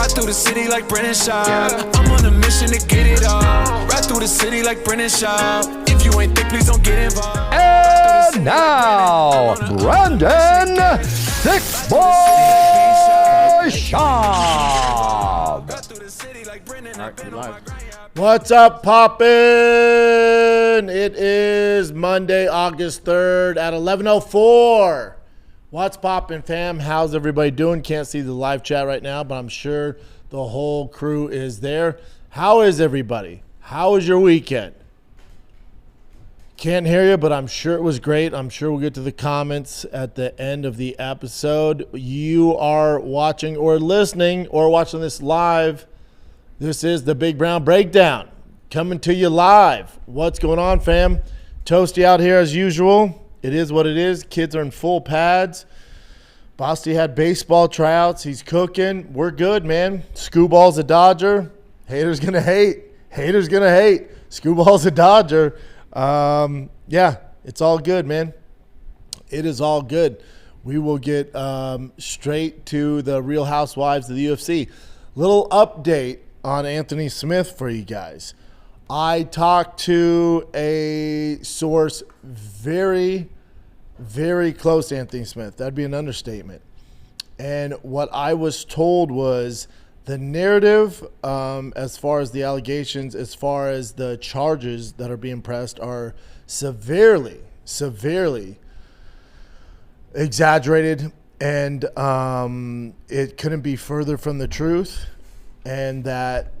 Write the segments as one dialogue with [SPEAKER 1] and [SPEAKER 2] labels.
[SPEAKER 1] Ride through the city like Brennan Schaub. I'm on a mission to get it all. Ride through the city like Brennan Schaub. If you ain't thick, please don't get involved.
[SPEAKER 2] And now, Brandon Thick Boy Schaub.
[SPEAKER 3] What's up, poppin'? It is Monday, August 3rd at 11:04. What's poppin', fam? How's everybody doing? Can't see the live chat right now, but I'm sure the whole crew is there. How is everybody? How was your weekend? Can't hear you, but I'm sure it was great. I'm sure we'll get to the comments at the end of the episode. You are watching or listening or watching this live. This is the Big Brown Breakdown coming to you live. What's going on, fam? Toasty out here as usual. It is what it is. Kids are in full pads. Bosty had baseball tryouts. He's cooking. We're good, man. Scooball's a Dodger. Haters gonna hate. Haters gonna hate. Scooball's a Dodger. Yeah, it's all good, man. It is all good. We will get straight to the Real Housewives of the UFC. Little update on Anthony Smith for you guys. I talked to a source very, very close to Anthony Smith. That'd be an understatement. And what I was told was the narrative, as far as the allegations, as far as the charges that are being pressed, are severely, severely exaggerated, and it couldn't be further from the truth, and that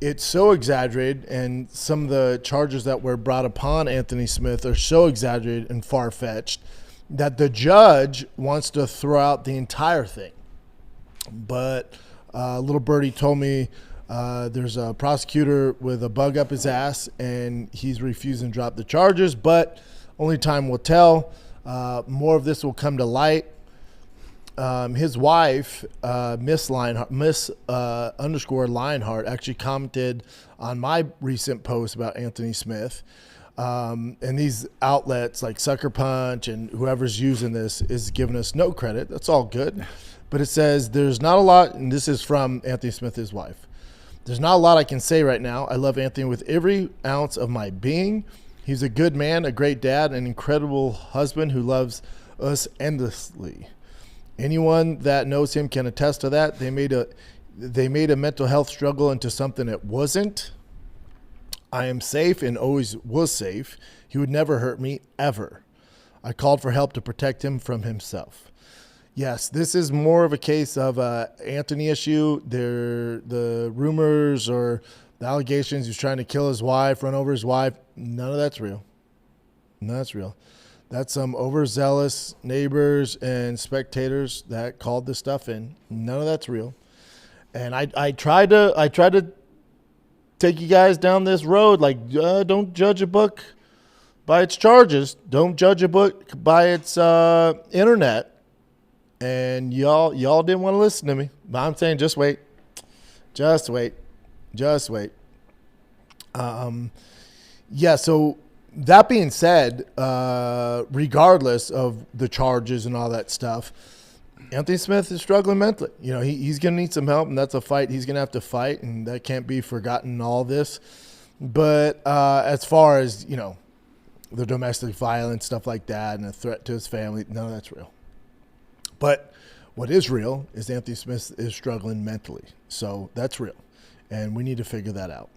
[SPEAKER 3] it's so exaggerated, and some of the charges that were brought upon Anthony Smith are so exaggerated and far-fetched that the judge wants to throw out the entire thing. But little birdie told me there's a prosecutor with a bug up his ass, and he's refusing to drop the charges, but only time will tell. More of this will come to light. His wife, Miss Lionheart, actually commented on my recent post about Anthony Smith. And these outlets like Sucker Punch and whoever's using this is giving us no credit. That's all good. But it says there's not a lot, and this is from Anthony Smith, his wife. There's not a lot I can say right now. I love Anthony with every ounce of my being. He's a good man, a great dad, an incredible husband who loves us endlessly. Anyone that knows him can attest to that. They made a mental health struggle into something it wasn't. I am safe and always was safe. He would never hurt me, ever. I called for help to protect him from himself. Yes, this is more of a case of an Anthony issue. The rumors or the allegations he's trying to kill his wife, run over his wife, none of that's real. None of that's real. That's some overzealous neighbors and spectators that called this stuff in. None of that's real. And I tried to take you guys down this road, like don't judge a book by its charges. Don't judge a book by its internet. And y'all didn't want to listen to me. But I'm saying just wait. Just wait. Just wait. Yeah, so that being said, regardless of the charges and all that stuff, Anthony Smith is struggling mentally. You know, he's going to need some help, and that's a fight he's going to have to fight, and that can't be forgotten in all this. But as far as, you know, the domestic violence, stuff like that, and a threat to his family, none of that's real. But what is real is Anthony Smith is struggling mentally. So that's real. And we need to figure that out.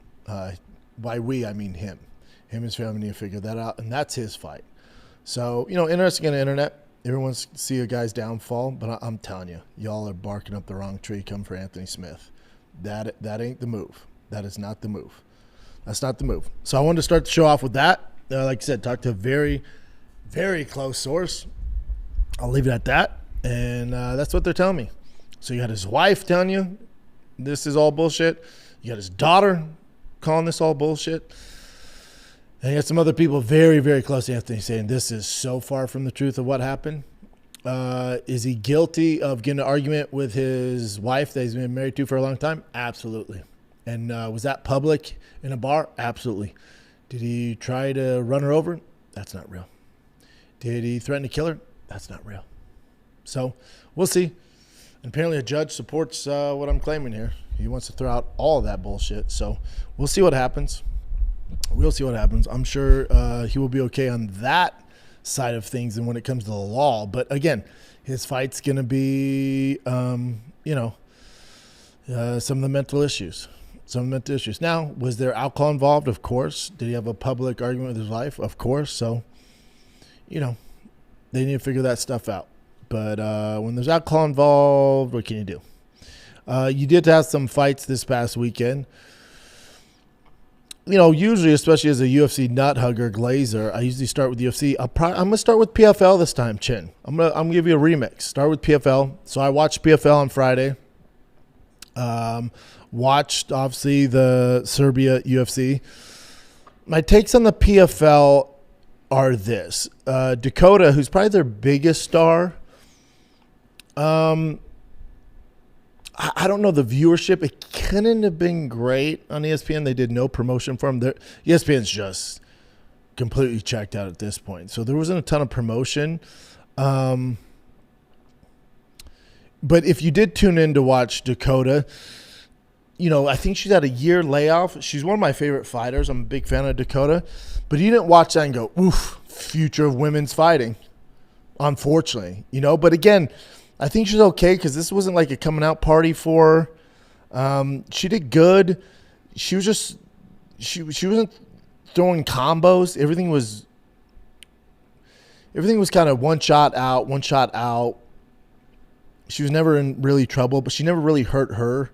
[SPEAKER 3] By we, I mean him. Him and his family need to figure that out. And that's his fight. So, you know, interesting on the internet. Everyone wants to see a guy's downfall. But I'm telling you, y'all are barking up the wrong tree coming for Anthony Smith. That ain't the move. That is not the move. That's not the move. So I wanted to start the show off with that. Like I said, talk to a very, very close source. I'll leave it at that. And that's what they're telling me. So you got his wife telling you this is all bullshit. You got his daughter calling this all bullshit. And you got some other people very, very close to Anthony saying this is so far from the truth of what happened. Is he guilty of getting an argument with his wife that he's been married to for a long time? Absolutely. And was that public in a bar? Absolutely. Did he try to run her over? That's not real. Did he threaten to kill her? That's not real. So we'll see. And apparently a judge supports what I'm claiming here. He wants to throw out all of that bullshit. So we'll see what happens. We'll see what happens. I'm sure he will be okay on that side of things and when it comes to the law. But again, his fight's going to be, some of the mental issues. Now, was there alcohol involved? Of course. Did he have a public argument with his wife? Of course. So, they need to figure that stuff out. But when there's alcohol involved, what can you do? You did have some fights this past weekend. Usually, especially as a UFC nut hugger glazer, I usually start with UFC. I'm going to start with PFL this time, Chin. I'm gonna give you a remix. Start with PFL. So I watched PFL on Friday. Watched, obviously, the Serbia UFC. My takes on the PFL are this. Dakota, who's probably their biggest star, I don't know the viewership. It couldn't have been great on ESPN. They did no promotion for him. ESPN's just completely checked out at this point. So there wasn't a ton of promotion. But if you did tune in to watch Dakota, I think she's had a year layoff. She's one of my favorite fighters. I'm a big fan of Dakota. But you didn't watch that and go, oof, future of women's fighting, unfortunately. But again, I think she's okay because this wasn't like a coming out party for her. She did good. She was just she wasn't throwing combos. Everything was kind of one shot out. She was never in really trouble, but she never really hurt her.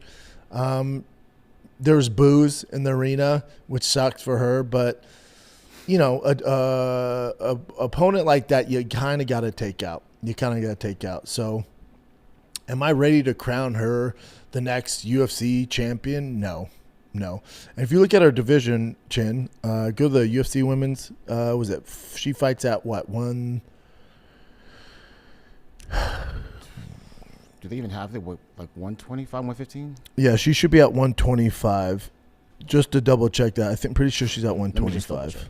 [SPEAKER 3] There was booze in the arena, which sucked for her, but a opponent like that, you kind of got to take out. So am I ready to crown her the next UFC champion? No. And if you look at our division, Chin, go to the UFC women's, she fights at what, one?
[SPEAKER 4] Do they even have like 125, 115?
[SPEAKER 3] Yeah, she should be at 125. Just to double check that. Pretty sure she's at 125.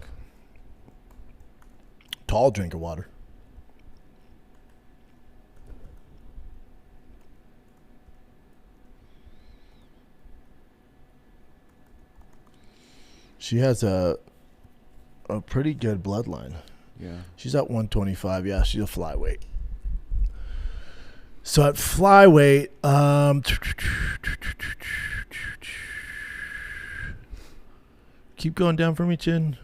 [SPEAKER 3] Tall drink of water. She has a pretty good bloodline.
[SPEAKER 4] Yeah.
[SPEAKER 3] She's at 125. Yeah, she's a flyweight. So at flyweight, keep going down for me, Chin.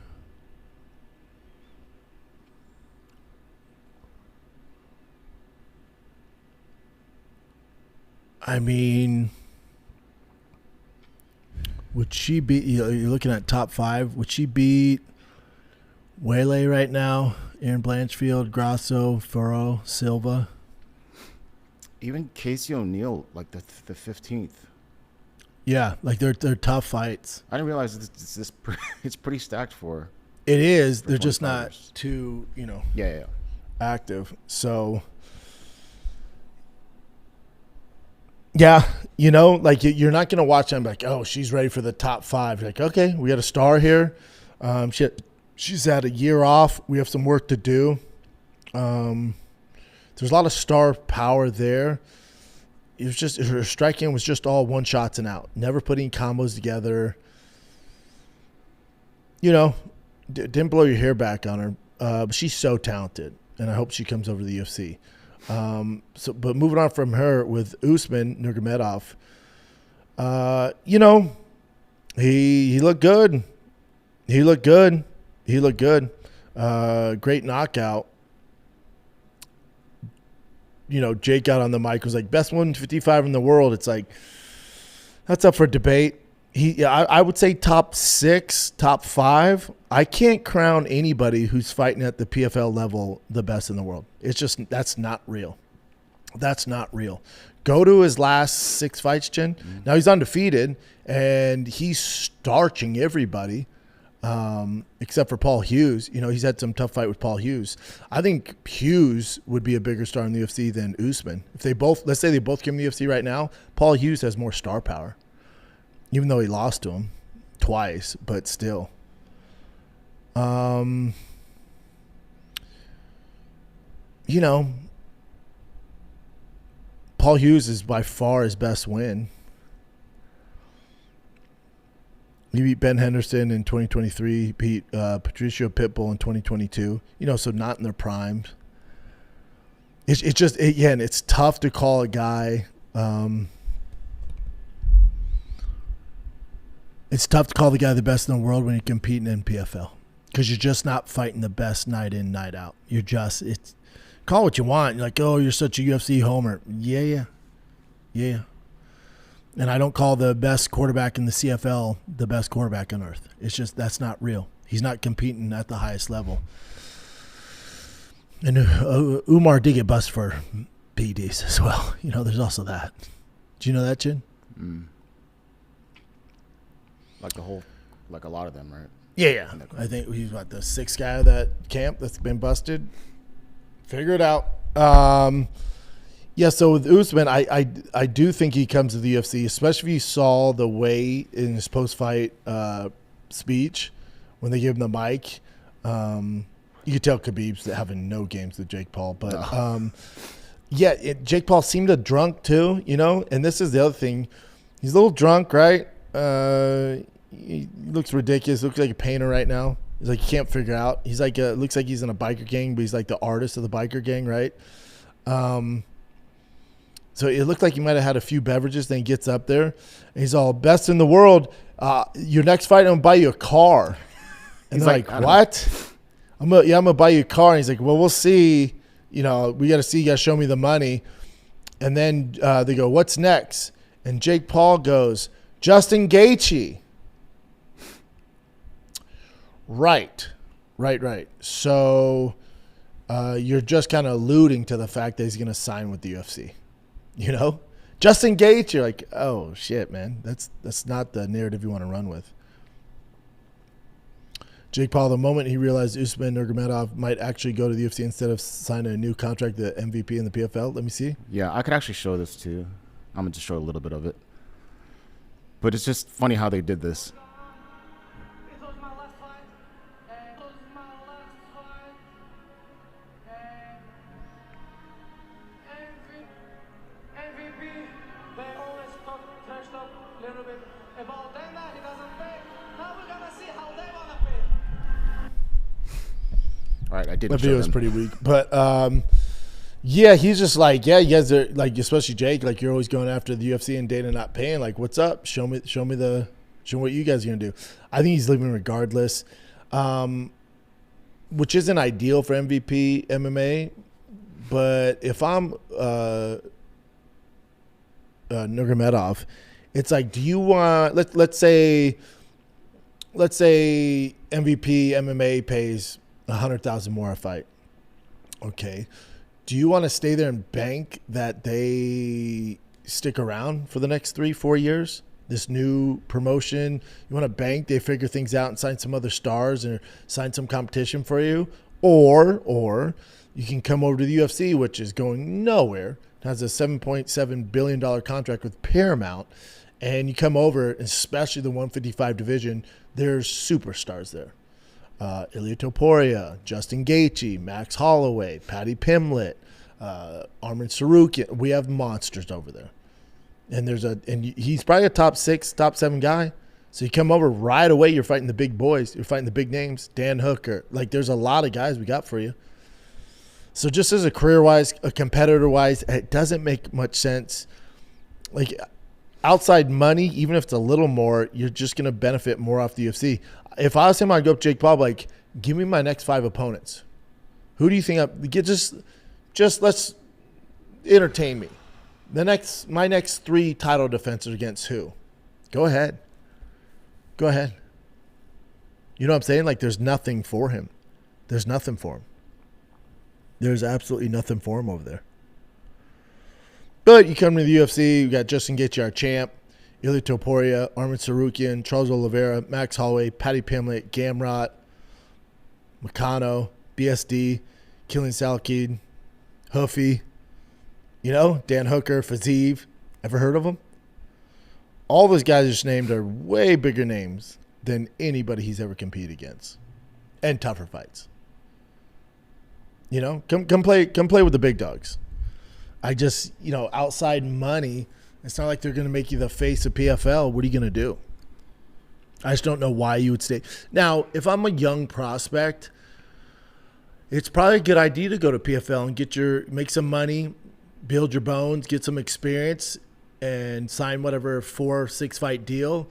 [SPEAKER 3] I mean, would she beat, you're looking at top 5, would she beat Wele right now? Aaron Blanchfield, Grasso, Furrow, Silva?
[SPEAKER 4] Even Casey O'Neill, like the 15th.
[SPEAKER 3] Yeah, like they're tough fights.
[SPEAKER 4] I didn't realize it's pretty stacked for her.
[SPEAKER 3] It is. They're just not too,
[SPEAKER 4] Yeah.
[SPEAKER 3] active. So, yeah, like you're not going to watch them like, oh, she's ready for the top 5. You're like, okay, we got a star here. She's had a year off. We have some work to do. There's a lot of star power there. It was just her striking was just all one shots and out. Never putting combos together. Didn't blow your hair back on her. But she's so talented, and I hope she comes over to the UFC. But moving on from her with Usman Nurmagomedov, he looked good. He looked good. Great knockout. Jake got on the mic, was like, best 155 in the world. It's like, that's up for debate. I would say top 6, top 5. I can't crown anybody who's fighting at the PFL level the best in the world. It's just, that's not real. Go to his last 6 fights, Chin. Mm-hmm. Now he's undefeated, and he's starching everybody. Except for Paul Hughes. He's had some tough fight with Paul Hughes. I think Hughes would be a bigger star in the UFC than Usman. If let's say they both came in the UFC right now, Paul Hughes has more star power. Even though he lost to him twice, but still. Paul Paul Hughes is by far his best win. He beat Ben Henderson in 2023. He beat Patricio Pitbull in 2022. So not in their primes. It's just, again, it's tough to call a guy. It's tough to call the guy the best in the world when you're competing in PFL because you're just not fighting the best night in, night out. It's call what you want. You're like, oh, you're such a UFC homer. Yeah. And I don't call the best quarterback in the CFL the best quarterback on earth. It's just that's not real. He's not competing at the highest level. And Umar did get busted for PEDs as well. There's also that. Do you know that, Chin?
[SPEAKER 4] Like a lot of them, right?
[SPEAKER 3] Yeah. I think he's the sixth guy of that camp that's been busted. Figure it out. So with Usman, I do think he comes to the UFC, especially if you saw the way in his post-fight speech when they gave him the mic. You could tell Khabib's having no games with Jake Paul. But, Jake Paul seemed a drunk too, And this is the other thing. He's a little drunk, right? He looks ridiculous. Looks like a painter right now. He's like, you can't figure out. He's like, looks like he's in a biker gang, but he's like the artist of the biker gang, right? So it looked like he might have had a few beverages. Then he gets up there. And he's all, best in the world. Your next fight, I'm going to buy you a car. And they're like, what? I'm gonna buy you a car. And he's like, well, we'll see. We got to see. You got to show me the money. And then they go, what's next? And Jake Paul goes, Justin Gaethje. Right. So you're just kind of alluding to the fact that he's going to sign with the UFC. Justin Gaethje, you're like, oh, shit, man. That's not the narrative you want to run with. Jake Paul, the moment he realized Usman Nurmagomedov might actually go to the UFC instead of signing a new contract, the MVP in the PFL. Let me see.
[SPEAKER 4] Yeah, I could actually show this too. I'm going to just show a little bit of it. But it's just funny how they did this. All right, I didn't.
[SPEAKER 3] That video was pretty weak, but he's just like, you guys are like, especially Jake, like you're always going after the UFC and Dana not paying. Like, what's up? Show me what you guys are gonna do. I think he's leaving regardless, which isn't ideal for MVP MMA. But if I'm Nurmagomedov, it's like, do you want? Let's say MVP MMA pays $100,000 more a fight. Okay. Do you want to stay there and bank that they stick around for the next 3-4 years? This new promotion, you want to bank they figure things out and sign some other stars or sign some competition for you? Or you can come over to the UFC, which is going nowhere. It has a $7.7 billion contract with Paramount. And you come over, especially the 155 division, there's superstars there. Ilia Topuria, Justin Gaethje, Max Holloway, Paddy Pimblett, Arman Tsarukyan. We have monsters over there. And he's probably a top 6, top 7 guy. So you come over right away, you're fighting the big boys. You're fighting the big names. Dan Hooker. Like, there's a lot of guys we got for you. So just as a career-wise, a competitor-wise, it doesn't make much sense. Like, outside money, even if it's a little more, you're just going to benefit more off the UFC. If I was him, I'd go up Jake Paul, like, give me my next 5 opponents. Who do you think just let's entertain me. My next 3 title defenses against who? Go ahead. You know what I'm saying? Like, there's nothing for him. There's nothing for him. There's absolutely nothing for him over there. But you come to the UFC, you got Justin Gaethje, our champ, Ilia Topuria, Arman Tsarukyan, Charles Oliveira, Max Holloway, Paddy Pimblett, Gamrot, Meccano, BSD, Killian Salakid, Hoofy, Dan Hooker, Faziev. Ever heard of them? All those guys just named are way bigger names than anybody he's ever competed against, and tougher fights. Come play with the big dogs. I just, outside money, it's not like they're going to make you the face of PFL. What are you going to do? I just don't know why you would stay. Now, if I'm a young prospect, it's probably a good idea to go to PFL and make some money, build your bones, get some experience, and sign whatever 4 or 6 fight deal.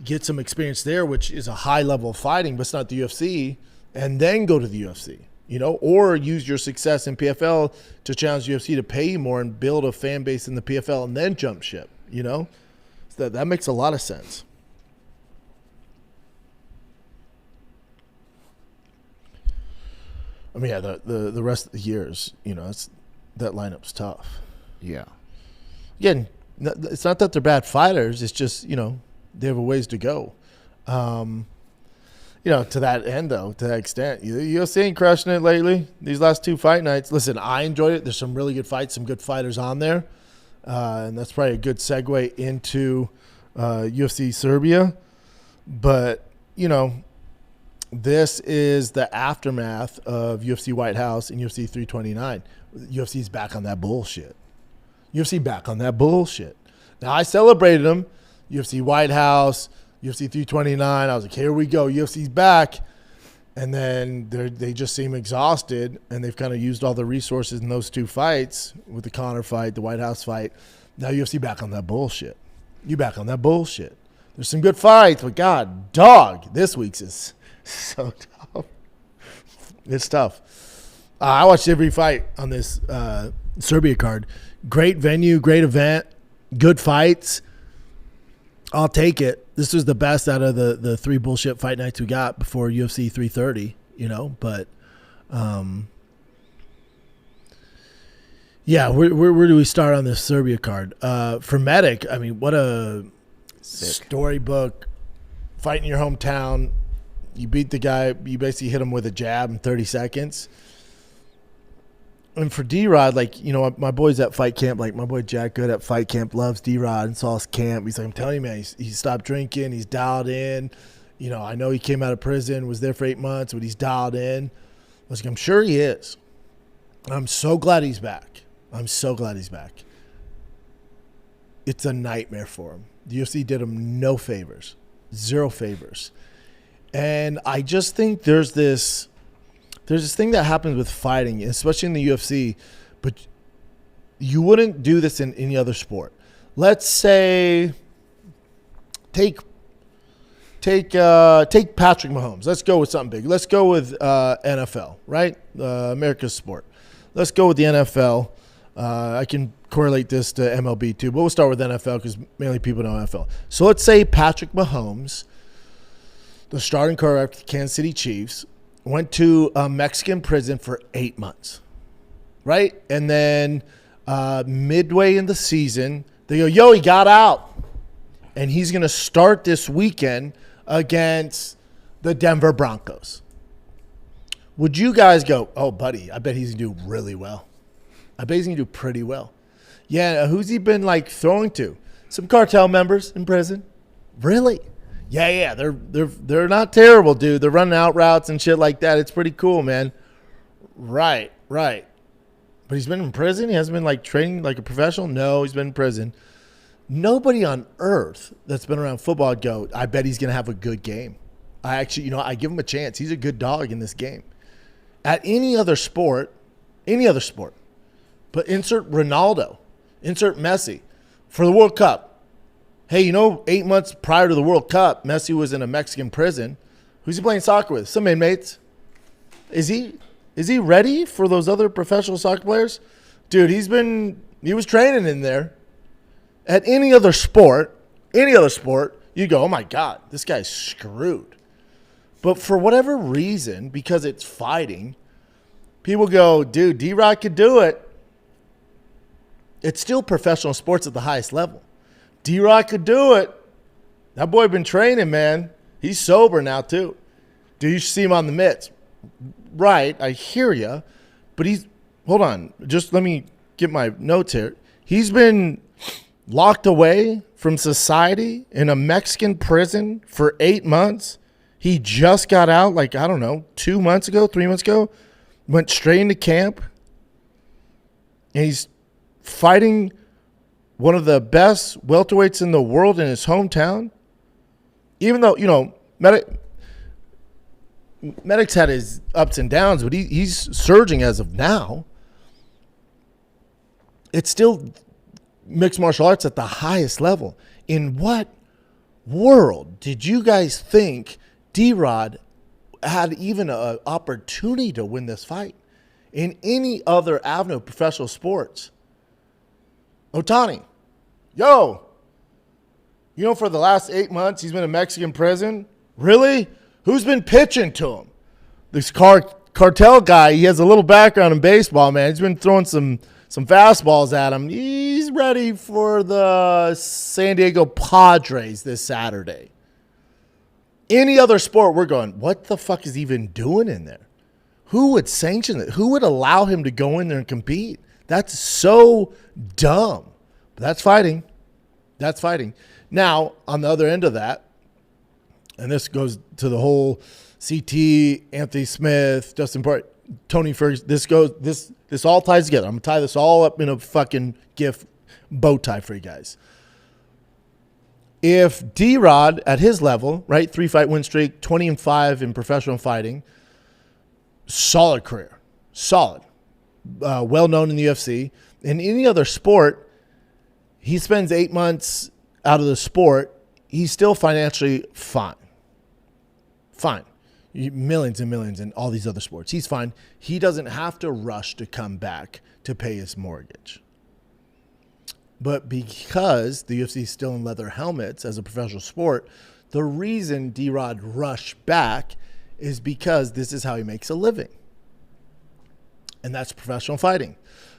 [SPEAKER 3] Get some experience there, which is a high level of fighting, but it's not the UFC, and then go to the UFC, or use your success in PFL to challenge the UFC to pay you more and build a fan base in the PFL and then jump ship, So that makes a lot of sense. I mean, yeah, the rest of the years, that lineup's tough.
[SPEAKER 4] Yeah.
[SPEAKER 3] Again, it's not that they're bad fighters. It's just, they have a ways to go. To that end, though, to that extent, the UFC ain't crushing it lately. These last 2 fight nights. Listen, I enjoyed it. There's some really good fights, some good fighters on there. And that's probably a good segue into UFC Serbia. But, this is the aftermath of UFC White House and UFC 329. UFC's back on that bullshit. UFC back on that bullshit. Now, I celebrated them. UFC White House, UFC 329. I was like, here we go. UFC's back. And then they just seem exhausted, and they've kind of used all the resources in those 2 fights with the Conor fight, the White House fight. Now UFC back on that bullshit. You back on that bullshit. There's some good fights, but God, dog, this week's is so tough. It's tough. I watched every fight on this Serbia card. Great venue, great event, good fights. I'll take it. This was the best out of the 3 bullshit fight nights we got before UFC 330, But, yeah, where do we start on this Serbia card? For Medic, I mean, what a storybook fight in your hometown. You beat the guy. You basically hit him with a jab in 30 seconds. And for D-Rod, my boys at fight camp, my boy Jack Good at fight camp loves D-Rod and saw his camp. He's like, I'm telling you, man, he stopped drinking. He's dialed in. I know he came out of prison, was there for 8 months, but he's dialed in. I was like, I'm sure he is. I'm so glad he's back. It's a nightmare for him. The UFC did him no favors, 0 favors. And I just think there's this thing that happens with fighting, especially in the UFC, but you wouldn't do this in any other sport. Let's say take Patrick Mahomes. Let's go with something big. Let's go with NFL, right? America's sport. Let's go with the NFL. I can correlate this to MLB too, but we'll start with NFL because mainly people know NFL. So let's say Patrick Mahomes, the starting quarterback for the Kansas City Chiefs, went to a Mexican prison for 8 months, right? And then midway in the season, they go, yo, he got out. And he's going to start this weekend against the Denver Broncos. Would you guys go, oh, buddy, I bet he's going to do really well. I bet he's going to do pretty well. Yeah, who's he been, throwing to? Some cartel members in prison. Really? Yeah, they're not terrible, dude. They're running out routes and shit like that. It's pretty cool, man. Right. But he's been in prison? He hasn't been, training like a professional? No, he's been in prison. Nobody on earth that's been around football would go, I bet he's going to have a good game. I give him a chance. He's a good dog in this game. At any other sport, but insert Ronaldo, insert Messi for the World Cup. Hey, 8 months prior to the World Cup, Messi was in a Mexican prison. Who's he playing soccer with? Some inmates. Is he ready for those other professional soccer players? Dude, he was training in there. At any other sport, you go, oh my God, this guy's screwed. But for whatever reason, because it's fighting, people go, dude, D-Rod could do it. It's still professional sports at the highest level. D-Rod could do it. That boy been training, man. He's sober now, too. Dude, you should see him on the mitts. Right, I hear you. But hold on. Just let me get my notes here. He's been locked away from society in a Mexican prison for 8 months. He just got out, 2 months ago, 3 months ago. Went straight into camp. And he's fighting one of the best welterweights in the world in his hometown, even though, Medic's had his ups and downs, but he's surging as of now. It's still mixed martial arts at the highest level. In what world did you guys think D-Rod had even an opportunity to win this fight in any other avenue of professional sports? Otani, for the last 8 months, he's been in Mexican prison. Really? Who's been pitching to him? This cartel guy, he has a little background in baseball, man. He's been throwing some fastballs at him. He's ready for the San Diego Padres this Saturday. Any other sport, we're going, what the fuck is he even doing in there? Who would sanction it? Who would allow him to go in there and compete? That's so dumb. But that's fighting. That's fighting. Now, on the other end of that, and this goes to the whole CT, Anthony Smith, Dustin Poirier, Tony Ferguson. This all ties together. I'm gonna tie this all up in a fucking GIF bow tie for you guys. If D-Rod at his level, right, 3-fight win streak, 20-5 in professional fighting, solid career, solid, well known in the UFC. In any other sport, he spends 8 months out of the sport. He's still financially fine. Fine. Millions and millions in all these other sports. He's fine. He doesn't have to rush to come back to pay his mortgage. But because the UFC is still in leather helmets as a professional sport, the reason D-Rod rushed back is because this is how he makes a living. And that's professional fighting.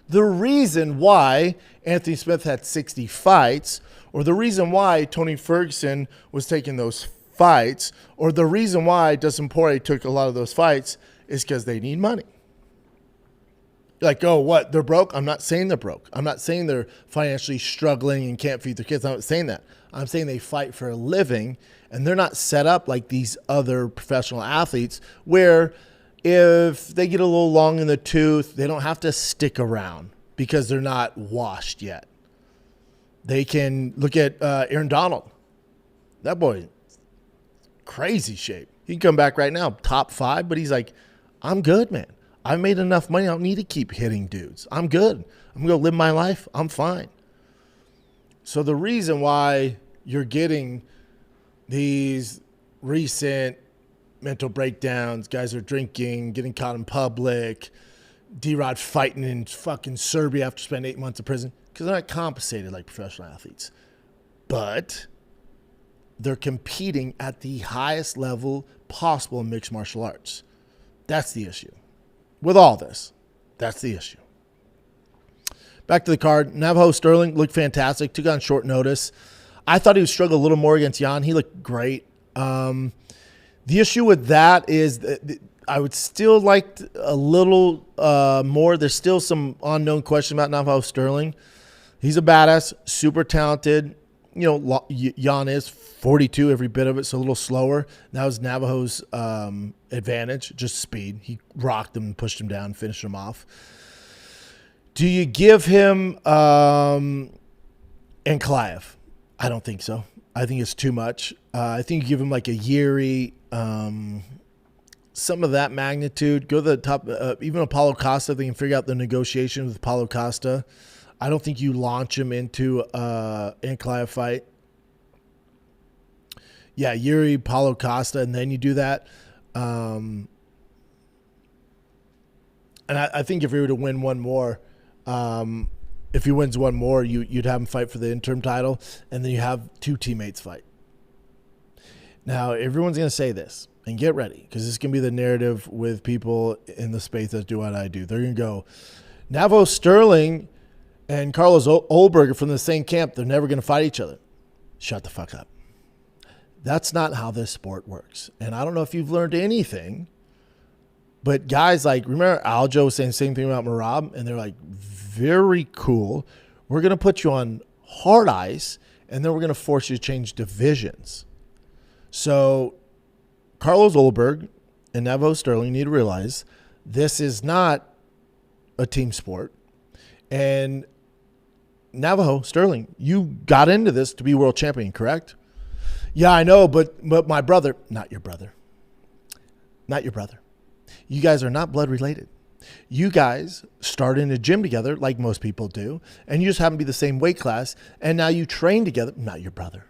[SPEAKER 3] The reason why Anthony Smith had 60 fights, or the reason why Tony Ferguson was taking those fights, or the reason why Dustin Poirier took a lot of those fights is because they need money. Like, oh, what? They're broke? I'm not saying they're broke. I'm not saying they're financially struggling and can't feed their kids. I'm not saying that. I'm saying they fight for a living, and they're not set up like these other professional athletes where if they get a little long in the tooth, they don't have to stick around because they're not washed yet. They can look at Aaron Donald. That boy, crazy shape. He can come back right now, top 5, but he's like, I'm good, man. I made enough money. I don't need to keep hitting dudes. I'm good. I'm going to live my life. I'm fine. So the reason why you're getting these recent mental breakdowns, guys are drinking, getting caught in public, D-Rod fighting in fucking Serbia after spending 8 months in prison, because they're not compensated like professional athletes. But they're competing at the highest level possible in mixed martial arts. That's the issue. With all this, that's the issue. Back to the card. Navajo Stirling looked fantastic. Took on short notice. I thought he would struggle a little more against Jan. He looked great. The issue with that is that I would still like a little more. There's still some unknown question about Navajo Stirling. He's a badass, super talented. You know, Jan is 42, every bit of it, so a little slower. That was Navajo's advantage, just speed. He rocked him and pushed him down, finished him off. Do you give him Ankalaev? I don't think so. I think it's too much. I think you give him like a Jiri, some of that magnitude. Go to the top, even a Paulo Costa. They can figure out the negotiation with Paulo Costa. I don't think you launch him into Ankalaev fight. Yeah, Jiri, Paulo Costa, and then you do that. And I think if he were to win one more, if he wins one more, you'd have him fight for the interim title, and then you have 2 teammates fight. Now, everyone's going to say this, and get ready, because this is going to be the narrative with people in the space that do what I do. They're going to go, Navajo Stirling and Carlos Olberg are from the same camp. They're never going to fight each other. Shut the fuck up. That's not how this sport works. And I don't know if you've learned anything, but guys like, remember Aljo was saying the same thing about Merab, and they're like, very cool. We're going to put you on hard ice, and then we're going to force you to change divisions. So Carlos Olberg and Navajo Stirling need to realize this is not a team sport. And Navajo Stirling, you got into this to be world champion, correct? Yeah, I know, but my brother, not your brother. Not your brother. You guys are not blood related. You guys started in a gym together like most people do, and you just happen to be the same weight class, and now you train together. Not your brother.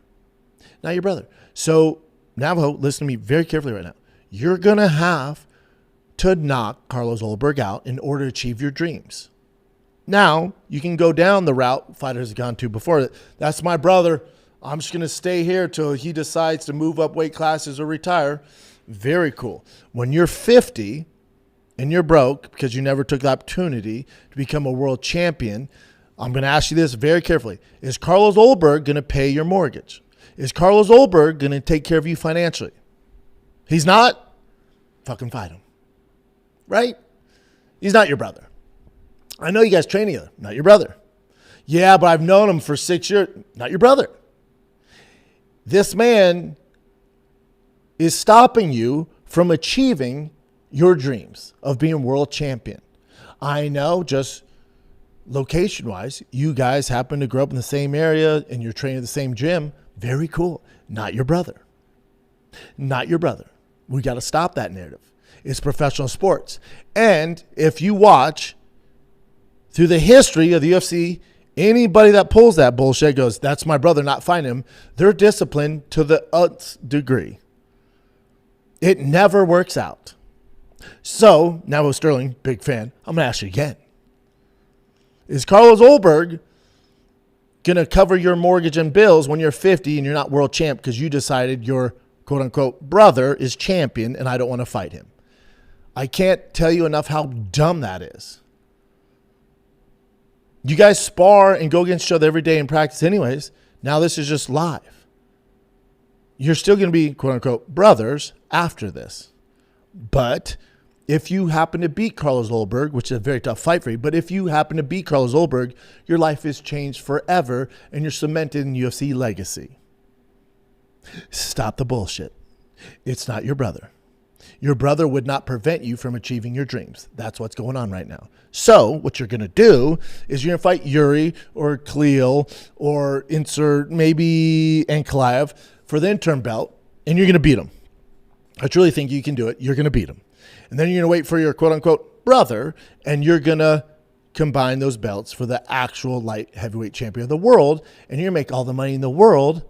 [SPEAKER 3] Not your brother. So, Navajo, listen to me very carefully right now. You're going to have to knock Carlos Ulberg out in order to achieve your dreams. Now, you can go down the route fighters have gone to before. That's my brother. I'm just going to stay here till he decides to move up weight classes or retire. Very cool. When you're 50 and you're broke because you never took the opportunity to become a world champion, I'm going to ask you this very carefully. Is Carlos Ulberg going to pay your mortgage? Is Carlos Ulberg going to take care of you financially? He's not? Fucking fight him. Right? He's not your brother. I know you guys train together. Not your brother. Yeah, but I've known him for 6 years. Not your brother. This man is stopping you from achieving your dreams of being world champion. I know, just location-wise, you guys happen to grow up in the same area and you're training at the same gym. Very cool. Not your brother. Not your brother. We got to stop that narrative. It's professional sports. And if you watch through the history of the UFC, anybody that pulls that bullshit goes, that's my brother, not fighting him. They're disciplined to the nth degree. It never works out. So, Navajo Stirling, big fan, I'm going to ask you again. Is Carlos Ulberg going to cover your mortgage and bills when you're 50 and you're not world champ because you decided your quote-unquote brother is champion and I don't want to fight him? I can't tell you enough how dumb that is. You guys spar and go against each other every day in practice anyways. Now this is just live. You're still going to be, quote-unquote, brothers after this. But if you happen to beat Carlos Ulberg, which is a very tough fight for you, but if you happen to beat Carlos Ulberg, your life is changed forever and you're cemented in UFC legacy. Stop the bullshit. It's not your brother. Your brother would not prevent you from achieving your dreams. That's what's going on right now. So what you're going to do is you're going to fight Yuri or Khalil or insert maybe Ankalaev for the interim belt, and you're going to beat him. I truly think you can do it. You're going to beat him. And then you're going to wait for your quote-unquote brother, and you're going to combine those belts for the actual light heavyweight champion of the world, and you're going to make all the money in the world,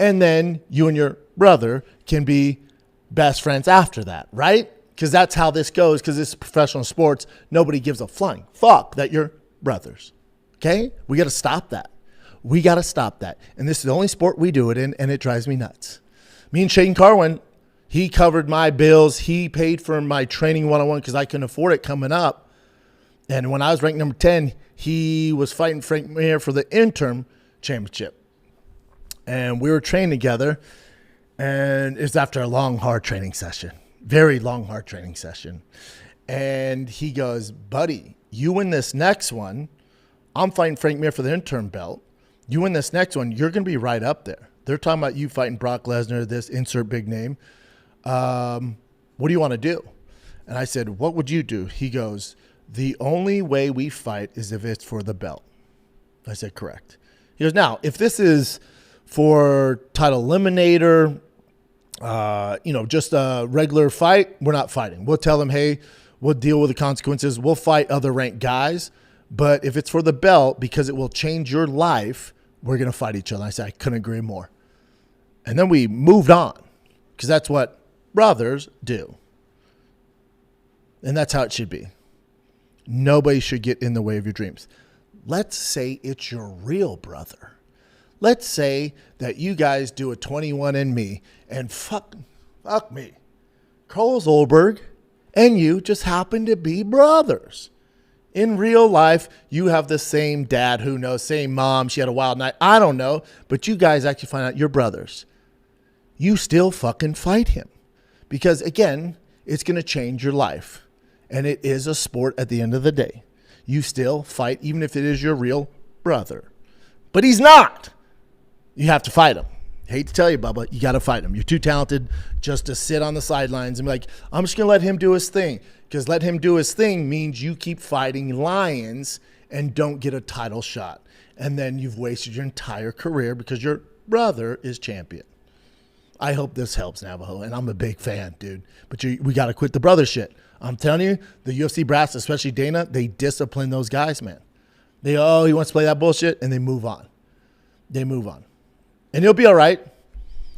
[SPEAKER 3] and then you and your brother can be best friends after that, right? Because that's how this goes, because this is professional sports. Nobody gives a flying fuck that you're brothers, okay? We got to stop that. We got to stop that. And this is the only sport we do it in, and it drives me nuts. Me and Shane Carwin, he covered my bills. He paid for my training one-on-one because I couldn't afford it coming up. And when I was ranked number 10, he was fighting Frank Mir for the interim championship. And we were training together. And it's after a long, hard training session. Very long, hard training session. And he goes, buddy, you win this next one. I'm fighting Frank Mir for the interim belt. You win this next one, you're going to be right up there. They're talking about you fighting Brock Lesnar, this insert big name. What do you want to do? And I said, what would you do? He goes, the only way we fight is if it's for the belt. I said, correct. He goes, now, if this is for title eliminator, just a regular fight, we're not fighting. We'll tell them, hey, we'll deal with the consequences. We'll fight other ranked guys. But if it's for the belt, because it will change your life, we're going to fight each other. I said, I couldn't agree more. And then we moved on because that's what brothers do. And that's how it should be. Nobody should get in the way of your dreams. Let's say it's your real brother. Let's say that you guys do a 21andMe and fuck me. Carlos Ulberg and you just happen to be brothers. In real life, you have the same dad, who knows, same mom, she had a wild night. I don't know, but you guys actually find out you're brothers. You still fucking fight him because, again, it's going to change your life. And it is a sport at the end of the day. You still fight even if it is your real brother. But he's not. You have to fight him. Hate to tell you, Bubba, you got to fight him. You're too talented just to sit on the sidelines and be like, I'm just going to let him do his thing. Because let him do his thing means you keep fighting lions and don't get a title shot. And then you've wasted your entire career because your brother is champion. I hope this helps, Navajo, and I'm a big fan, dude. But we got to quit the brother shit. I'm telling you, the UFC brass, especially Dana, they discipline those guys, man. He wants to play that bullshit, and they move on. They move on. And he'll be all right.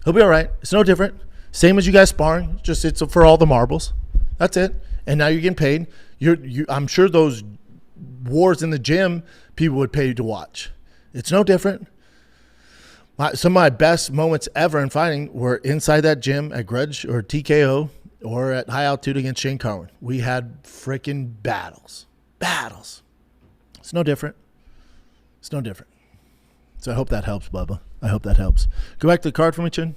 [SPEAKER 3] He'll be all right. It's no different. Same as you guys sparring, just it's for all the marbles. That's it. And now you're getting paid. I'm sure those wars in the gym, people would pay you to watch. It's no different. Some of my best moments ever in fighting were inside that gym at Grudge or TKO or at High Altitude against Shane Carwin. We had freaking battles. Battles. It's no different. It's no different. So I hope that helps, Bubba. I hope that helps. Go back to the card for me, Chin.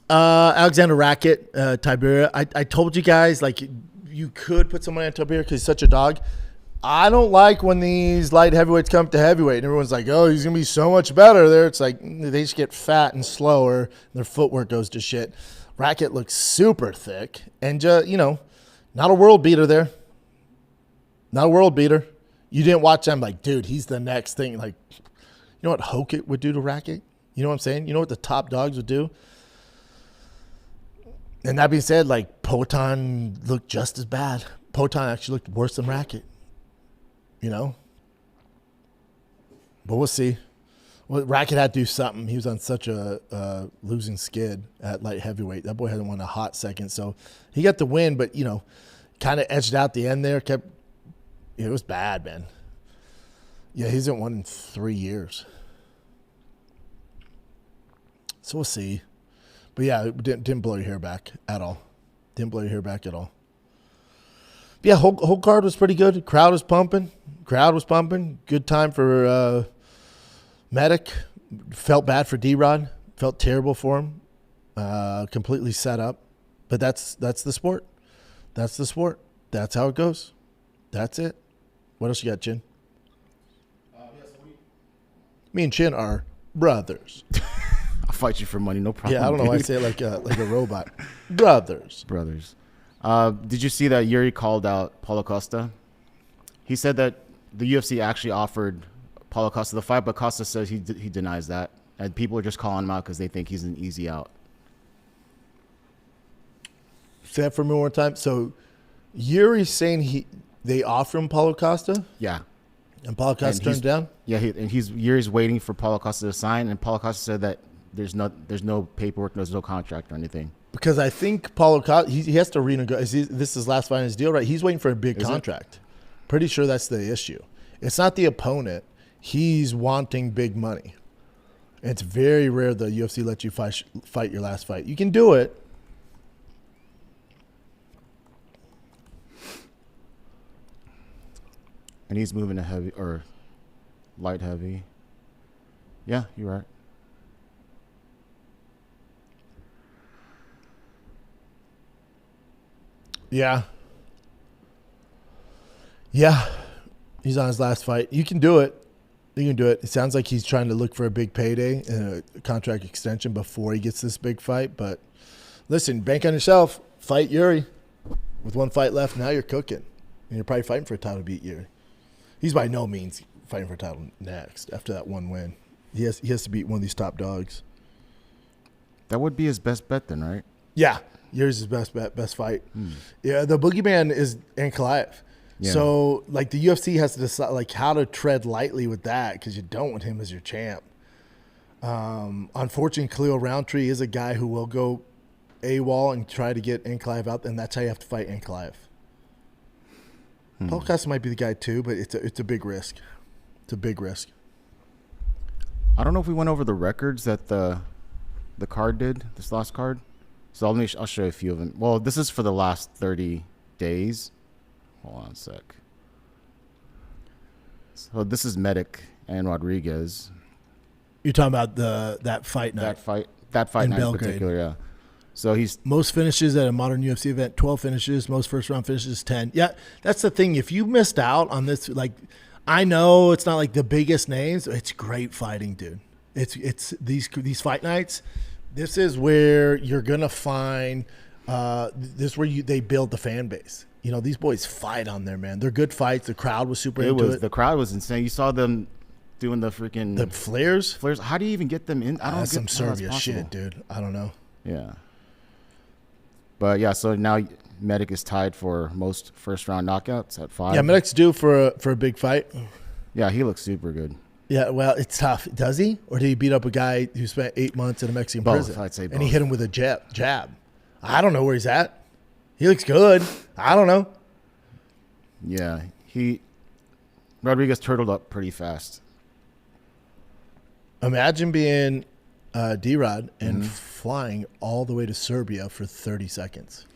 [SPEAKER 3] Alexander Rackett, Tiberia. I told you guys, like, you could put someone on Tiberia because he's such a dog. I don't like when these light heavyweights come to heavyweight and everyone's like, oh, he's going to be so much better there. It's like they just get fat and slower. And their footwork goes to shit. Rackett looks super thick and, not a world beater there. Not a world beater. You didn't watch them like, dude, he's the next thing. Like, you know what Hokit would do to Rackett? You know what I'm saying? You know what the top dogs would do? And that being said, like, Poatan looked just as bad. Poatan actually looked worse than Rackett. But we'll see. Well, Rackett had to do something. He was on such a losing skid at light heavyweight. That boy hadn't won a hot second. So he got the win, but, kind of edged out the end there. It was bad, man. Yeah, he hasn't won in 3 years. So we'll see. But, yeah, it didn't blow your hair back at all. Didn't blow your hair back at all. But, yeah, whole card was pretty good. Crowd was pumping. Good time for Medic. Felt bad for D-Rod. Felt terrible for him. Completely set up. But that's the sport. That's the sport. That's how it goes. That's it. What else you got, Chin? Me and Chin are brothers.
[SPEAKER 4] I'll fight you for money, no problem.
[SPEAKER 3] Yeah, I don't know why I say it like a robot. Brothers.
[SPEAKER 4] Did you see that Jiri called out Paulo Costa? He said that the UFC actually offered Paulo Costa the fight, but Costa says he denies that. And people are just calling him out because they think he's an easy out.
[SPEAKER 3] Say that for me one more time. So Jiri's saying they offer him Paulo Costa?
[SPEAKER 4] Yeah.
[SPEAKER 3] And Paulo Costa turned down?
[SPEAKER 4] Yeah, Jiri's waiting for Paulo Costa to sign, and Paulo Costa said that there's no paperwork, there's no contract or anything. Because
[SPEAKER 3] I think Paulo Costa, he has to renegotiate. This is his last fight in his deal, right? He's waiting for a big contract. Pretty sure that's the issue. It's not the opponent. He's wanting big money. It's very rare the UFC lets you fight your last fight. You can do it.
[SPEAKER 4] And he's moving to heavy or light heavy. Yeah, you're right.
[SPEAKER 3] Yeah. Yeah. He's on his last fight. You can do it. You can do it. It sounds like he's trying to look for a big payday and a contract extension before he gets this big fight. But listen, bank on yourself. Fight Jiri. With one fight left, now you're cooking. And you're probably fighting for a title to beat Jiri. He's by no means fighting for a title next after that one win. He has to beat one of these top dogs.
[SPEAKER 4] That would be his best bet then, right?
[SPEAKER 3] Yeah. Jiri's his best bet, best fight. Yeah, the boogeyman is Ankalaev. Yeah. So, like, the UFC has to decide, like, how to tread lightly with that because you don't want him as your champ. Unfortunately, Khalil Roundtree is a guy who will go AWOL and try to get Ankalaev out, and that's how you have to fight Ankalaev. Paulo Costa might be the guy too, but it's a big risk. It's a big risk.
[SPEAKER 4] I don't know if we went over the records that the card did, this last card. So I'll show you a few of them. Well, this is for the last 30 days. Hold on a sec. So this is Medic and Rodriguez.
[SPEAKER 3] You're talking about that fight night.
[SPEAKER 4] That fight
[SPEAKER 3] in
[SPEAKER 4] night
[SPEAKER 3] Belgrade.
[SPEAKER 4] in particular, yeah. So he's
[SPEAKER 3] most finishes at a modern UFC event, 12 finishes. Most first round finishes, 10. Yeah, that's the thing. If you missed out on this, like, I know it's not like the biggest names. It's great fighting, dude. It's these fight nights. This is where you're gonna find this is where they build the fan base. You know, these boys fight on there, man. They're good fights. The crowd was super into it.
[SPEAKER 4] The crowd was insane. You saw them doing the freaking
[SPEAKER 3] the flares.
[SPEAKER 4] Flares. How do you even get them in? I don't get
[SPEAKER 3] some Serbia shit, dude. I don't know.
[SPEAKER 4] Yeah. But yeah, so now Medic is tied for most first round knockouts at 5.
[SPEAKER 3] Yeah, Medic's due for a big fight.
[SPEAKER 4] Yeah, he looks super good.
[SPEAKER 3] Yeah, well, it's tough. Does he? Or did he beat up a guy who spent 8 months in a Mexican prison?
[SPEAKER 4] I'd say both.
[SPEAKER 3] And he hit him with a jab. I don't know where he's at. He looks good. I don't know.
[SPEAKER 4] Yeah, Rodriguez turtled up pretty fast.
[SPEAKER 3] Imagine being D-Rod and flying all the way to Serbia for 30 seconds.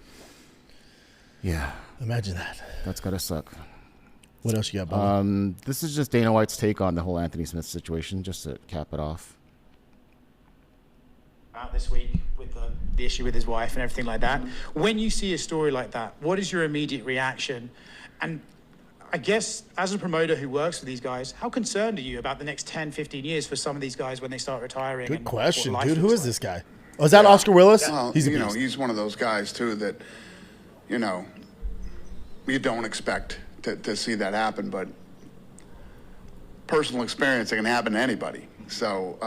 [SPEAKER 4] Yeah.
[SPEAKER 3] Imagine that.
[SPEAKER 4] That's got to suck.
[SPEAKER 3] What else you got, Bubba?
[SPEAKER 4] This is just Dana White's take on the whole Anthony Smith situation, just to cap it off.
[SPEAKER 5] This week with the issue with his wife and everything like that. When you see a story like that, what is your immediate reaction? And I guess as a promoter who works with these guys, how concerned are you about the next 10, 15 years for some of these guys when they start retiring?
[SPEAKER 3] Good question, dude. Who is this guy? Oh, is that Oscar Willis?
[SPEAKER 6] Well,
[SPEAKER 3] He's a beast.
[SPEAKER 6] he's one of those guys too that, you don't expect to see that happen, but personal experience, it can happen to anybody. So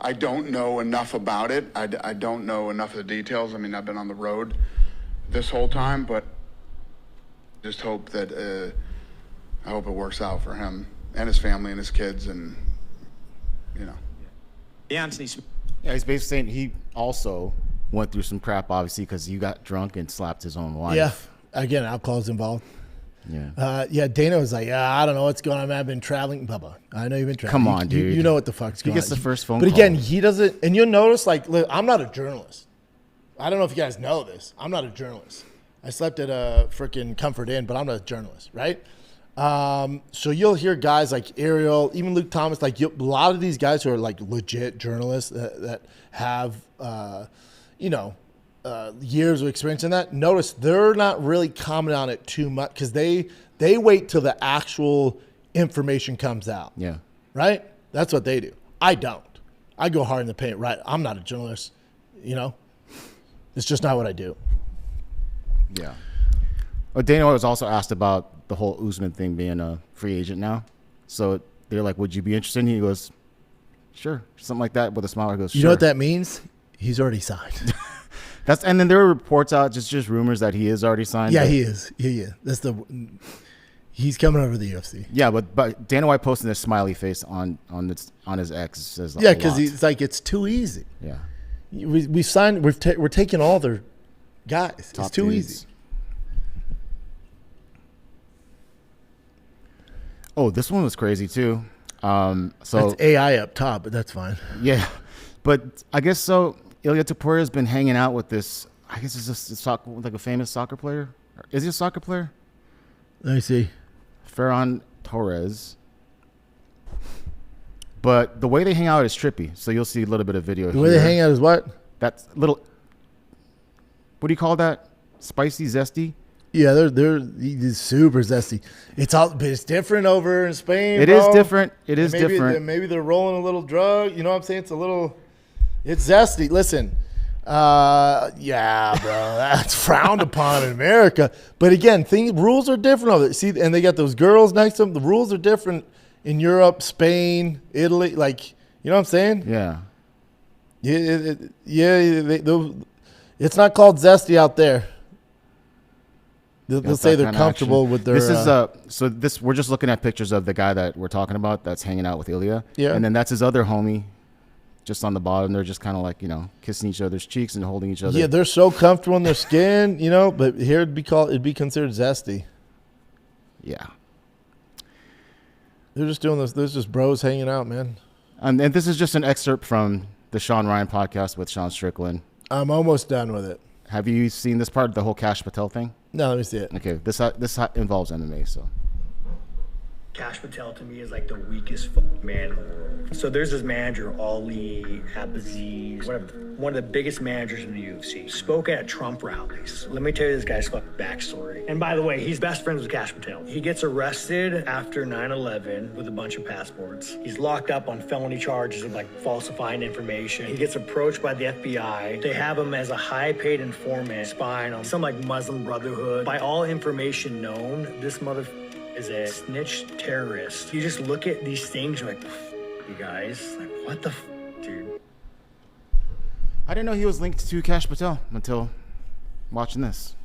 [SPEAKER 6] I don't know enough about it. I don't know enough of the details. I mean, I've been on the road this whole time, but just hope that I hope it works out for him and his family and his kids, and
[SPEAKER 5] The Anthony Smith.
[SPEAKER 4] Yeah, he's basically saying he also went through some crap, obviously, because he got drunk and slapped his own wife.
[SPEAKER 3] Yeah. Again, alcohol's involved.
[SPEAKER 4] Yeah.
[SPEAKER 3] Dana was like, I don't know what's going on, man. I've been traveling. Bubba, I know you've been traveling.
[SPEAKER 4] Come on, dude.
[SPEAKER 3] You know what the fuck's going on.
[SPEAKER 4] He gets the first phone
[SPEAKER 3] But
[SPEAKER 4] call.
[SPEAKER 3] again, he doesn't, and you'll notice, look, I'm not a journalist. I don't know if you guys know this. I'm not a journalist. I slept at a freaking Comfort Inn, but I'm not a journalist, right? So you'll hear guys like Ariel, even Luke Thomas, a lot of these guys who are legit journalists that have, years of experience in that. Notice they're not really commenting on it too much because they wait till the actual information comes out.
[SPEAKER 4] Yeah.
[SPEAKER 3] Right? That's what they do. I don't. I go hard in the paint. Right? I'm not a journalist. It's just not what I do.
[SPEAKER 4] Yeah. Well, Dana was also asked about the whole Usman thing being a free agent now. So they're like, would you be interested? And he goes, sure. Something like that with a smile. He goes, sure.
[SPEAKER 3] You know what that means? He's already signed.
[SPEAKER 4] And then there were reports out, just rumors that he is already signed.
[SPEAKER 3] Yeah, he is. Yeah. He's coming over to the UFC.
[SPEAKER 4] Yeah, but Dana White posted a smiley face on his ex. It says
[SPEAKER 3] yeah, because he's like, it's too easy.
[SPEAKER 4] Yeah.
[SPEAKER 3] We signed. We're taking all their guys.
[SPEAKER 4] Top
[SPEAKER 3] it's too
[SPEAKER 4] dudes.
[SPEAKER 3] easy.
[SPEAKER 4] Oh, this one was crazy too. So
[SPEAKER 3] that's AI up top, but that's fine.
[SPEAKER 4] Yeah, but I guess so. Ilya Topuria has been hanging out with this. I guess it's just a famous soccer player. Is he a soccer player?
[SPEAKER 3] Let me see.
[SPEAKER 4] Ferran Torres. But the way they hang out is trippy. So you'll see a little bit of video.
[SPEAKER 3] The way they hang out is what?
[SPEAKER 4] That's little. What do you call that? Spicy, zesty.
[SPEAKER 3] Yeah, they're super zesty. But it's different over in Spain.
[SPEAKER 4] It
[SPEAKER 3] bro.
[SPEAKER 4] is different. It is
[SPEAKER 3] maybe,
[SPEAKER 4] different.
[SPEAKER 3] Maybe they're rolling a little drug. You know what I'm saying? It's zesty. Listen, yeah, bro, that's frowned upon in America. But again, rules are different over there. See, and they got those girls next to them. The rules are different in Europe, Spain, Italy. You know what I'm saying?
[SPEAKER 4] Yeah.
[SPEAKER 3] It's not called zesty out there. They'll say they're comfortable with their.
[SPEAKER 4] We're just looking at pictures of the guy that we're talking about that's hanging out with Ilya.
[SPEAKER 3] Yeah.
[SPEAKER 4] And then that's his other homie, just on the bottom. They're just kind of kissing each other's cheeks and holding each other.
[SPEAKER 3] Yeah, they're so comfortable in their skin, But here it'd be considered zesty.
[SPEAKER 4] Yeah.
[SPEAKER 3] They're just doing this. There's just bros hanging out, man.
[SPEAKER 4] And this is just an excerpt from the Sean Ryan podcast with Sean Strickland.
[SPEAKER 3] I'm almost done with it.
[SPEAKER 4] Have you seen this part, the whole Cash Patel thing?
[SPEAKER 3] No, let me see it.
[SPEAKER 4] Okay, this involves MMA, so.
[SPEAKER 7] Cash Patel to me is like the weakest man in the world. So there's this manager, Ali Abaziz, one of the biggest managers in the UFC. Spoke at Trump rallies. Let me tell you this guy's backstory. And by the way, he's best friends with Cash Patel. He gets arrested after 9/11 with a bunch of passports. He's locked up on felony charges of like falsifying information. He gets approached by the FBI. They have him as a high-paid informant spying on some like Muslim Brotherhood. By all information known, this mother is a snitch terrorist. You just look at these things, you're like, you guys, like, what the dude?
[SPEAKER 4] I didn't know he was linked to Cash Patel until watching this.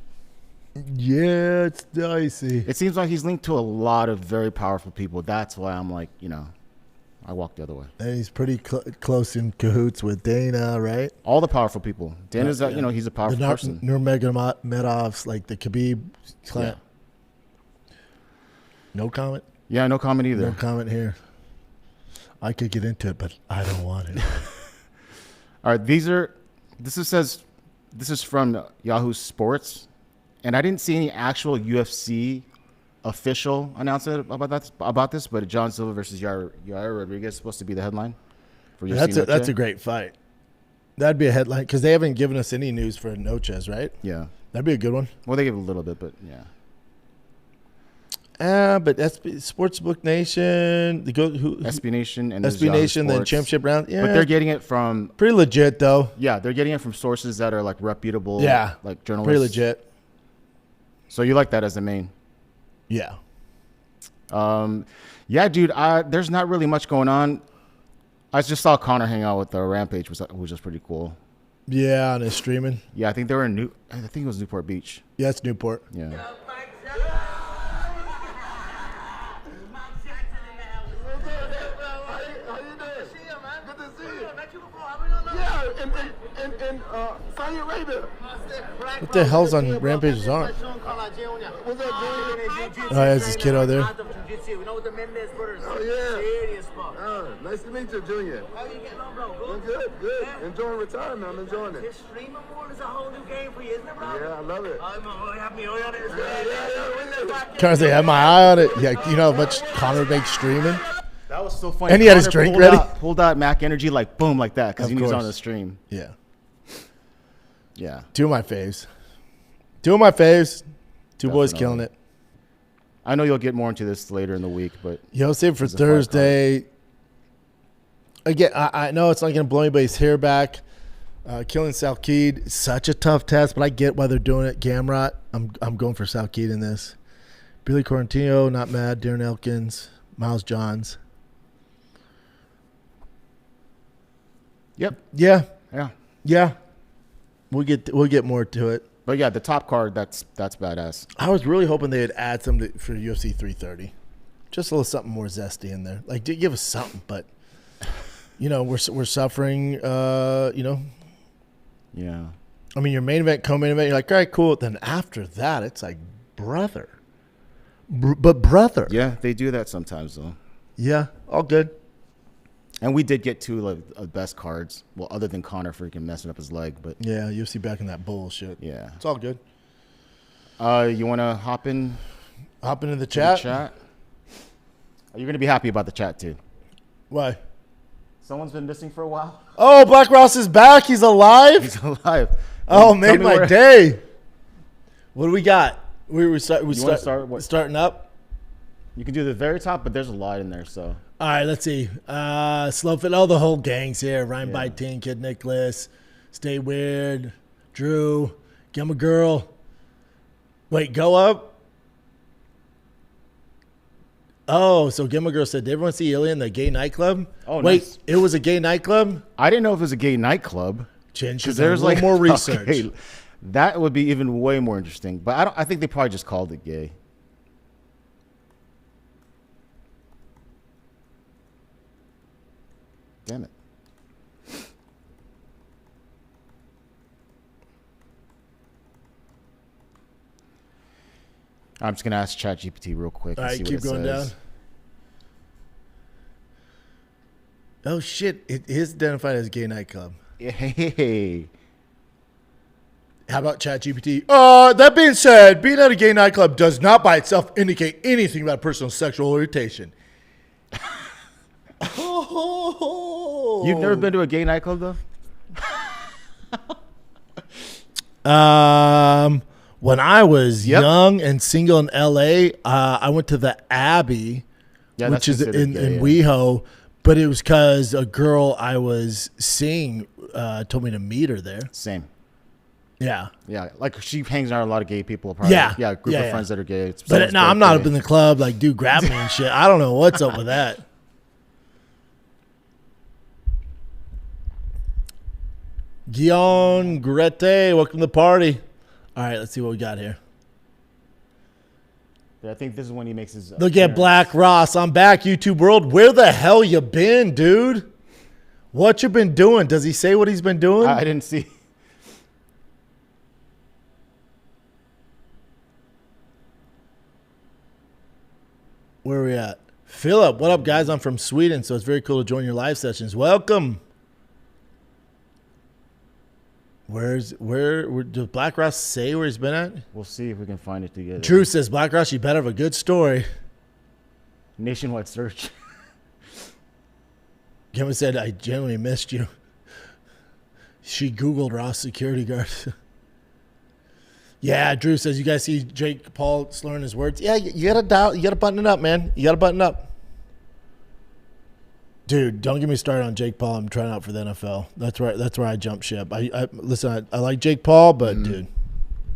[SPEAKER 3] Yeah, it's dicey.
[SPEAKER 4] It seems like he's linked to a lot of very powerful people. That's why I'm like, I walk the other way.
[SPEAKER 3] And he's pretty close in cahoots with Dana, right?
[SPEAKER 4] All the powerful people. Dana's, he's a powerful person.
[SPEAKER 3] Nurmagomedovs, like the Khabib clan.
[SPEAKER 4] Yeah.
[SPEAKER 3] No comment?
[SPEAKER 4] Yeah, no comment either.
[SPEAKER 3] No comment here. I could get into it, but I don't want it.
[SPEAKER 4] All right, this is from Yahoo Sports, and I didn't see any actual UFC official announcement about this, but John Silva versus Yair Rodriguez is supposed to be the headline for UFC.
[SPEAKER 3] That's a great fight. That'd be a headline because they haven't given us any news for Noches, right?
[SPEAKER 4] Yeah,
[SPEAKER 3] that'd be a good one.
[SPEAKER 4] Well, they give a little bit, but yeah.
[SPEAKER 3] But that's Sportsbook Nation,
[SPEAKER 4] SB Nation, and
[SPEAKER 3] SB Nation, then Championship Round. Yeah,
[SPEAKER 4] but they're getting it from
[SPEAKER 3] pretty legit though.
[SPEAKER 4] Yeah, they're getting it from sources that are like reputable.
[SPEAKER 3] Yeah,
[SPEAKER 4] like journalists.
[SPEAKER 3] Pretty legit.
[SPEAKER 4] So you like that as the main?
[SPEAKER 3] Yeah.
[SPEAKER 4] Yeah, dude. There's not really much going on. I just saw Connor hang out with the Rampage, which was pretty cool.
[SPEAKER 3] Yeah, and it's streaming.
[SPEAKER 4] Yeah, I think they were in I think it was Newport Beach.
[SPEAKER 3] Yeah, it's Newport.
[SPEAKER 4] Yeah.
[SPEAKER 3] What the hell's on Rampage's arm? Oh, there's this kid out there.
[SPEAKER 8] Oh, yeah. Nice to meet you, Junior.
[SPEAKER 9] How you getting on, bro?
[SPEAKER 8] Good? Good, good. Yeah. Enjoying retirement. I'm enjoying it.
[SPEAKER 9] This streaming world is a whole new game for you, isn't it, bro?
[SPEAKER 8] Yeah, I love it.
[SPEAKER 9] Have me on it.
[SPEAKER 3] Connor say, have my eye on it. Yeah, you know how much Connor makes streaming?
[SPEAKER 4] That was so funny.
[SPEAKER 3] And he had his drink ready.
[SPEAKER 4] Pulled out Mac Energy like boom like that because he was on the stream.
[SPEAKER 3] Yeah.
[SPEAKER 4] Yeah.
[SPEAKER 3] Two of my faves. Two boys killing it.
[SPEAKER 4] I know you'll get more into this later in the week, but
[SPEAKER 3] save it for Thursday. Again, I know it's not going to blow anybody's hair back. Killing Salkeed, such a tough test, but I get why they're doing it. Gamrot, I'm going for Salkeed in this. Billy Quarantino, not mad. Darren Elkins, Miles Johns.
[SPEAKER 4] Yep.
[SPEAKER 3] Yeah.
[SPEAKER 4] Yeah.
[SPEAKER 3] Yeah. We'll get more to it.
[SPEAKER 4] But yeah, the top card, that's badass.
[SPEAKER 3] I was really hoping they would add something for UFC 330. Just a little something more zesty in there. Like, give us something, but we're suffering,
[SPEAKER 4] Yeah.
[SPEAKER 3] I mean, your main event, co-main event, you're like, all right, cool. Then after that, it's like, brother. But brother.
[SPEAKER 4] Yeah, they do that sometimes, though.
[SPEAKER 3] Yeah, all good.
[SPEAKER 4] And we did get two of best cards. Well, other than Connor freaking messing up his leg, but
[SPEAKER 3] yeah, UFC back in that bullshit.
[SPEAKER 4] Yeah,
[SPEAKER 3] it's all good.
[SPEAKER 4] You want to hop into
[SPEAKER 3] the chat?
[SPEAKER 4] Are you gonna be happy about the chat too?
[SPEAKER 3] Why?
[SPEAKER 4] Someone's been missing for a while.
[SPEAKER 3] Oh, Black Ross is back. He's alive.
[SPEAKER 4] He's alive.
[SPEAKER 3] Oh, made my day. What do we got? We starting up.
[SPEAKER 4] You can do the very top, but there's a lot in there, so.
[SPEAKER 3] All right, let's see. Slowfit, the whole gang's here. Ryan Byteen, Kid Nicholas, Stay Weird, Drew, Gilma Girl. Wait, go up. Oh, so Gilma Girl said, did everyone see Ilya in the gay nightclub?
[SPEAKER 4] Oh,
[SPEAKER 3] wait,
[SPEAKER 4] nice.
[SPEAKER 3] It was a gay nightclub?
[SPEAKER 4] I didn't know if it was a gay nightclub.
[SPEAKER 3] Because there's like more research.
[SPEAKER 4] Okay, that would be even way more interesting. But I think they probably just called it gay. Damn it. I'm just going to ask ChatGPT real quick.
[SPEAKER 3] All right, keep going down. Oh, shit. It is identified as a gay nightclub.
[SPEAKER 4] Hey.
[SPEAKER 3] How about ChatGPT? That being said, being at a gay nightclub does not by itself indicate anything about personal sexual orientation.
[SPEAKER 4] You've never been to a gay nightclub though?
[SPEAKER 3] When I was young and single in LA, I went to the Abbey, which is in WeHo, but it was because a girl I was seeing told me to meet her there.
[SPEAKER 4] Same.
[SPEAKER 3] Yeah.
[SPEAKER 4] Yeah, like she hangs around a lot of gay people. Probably.
[SPEAKER 3] Yeah.
[SPEAKER 4] Yeah, group of friends that are gay. It's
[SPEAKER 3] But no, I'm not up in the club like, dude, grab me and shit. I don't know what's up with that. Guillaume Grete, welcome to the party. All right, let's see what we got here.
[SPEAKER 4] I think this is when he makes his.
[SPEAKER 3] Look at Black Ross. I'm back, YouTube world. Where the hell you been, dude? What you been doing? Does he say what he's been doing?
[SPEAKER 4] I didn't see.
[SPEAKER 3] Where are we at? Philip, what up, guys? I'm from Sweden, so it's very cool to join your live sessions. Welcome. Does Black Ross say where he's been at?
[SPEAKER 4] We'll see if we can find it together.
[SPEAKER 3] Drew says, Black Ross, you better have a good story.
[SPEAKER 4] Nationwide search.
[SPEAKER 3] Kevin said, I genuinely missed you. She Googled Ross security guard. Yeah, Drew says, you guys see Jake Paul slurring his words? Yeah, you gotta button it up, man. You gotta button up. Dude, don't get me started on Jake Paul. I'm trying out for the NFL. That's where I jump ship. Listen, I like Jake Paul, but dude.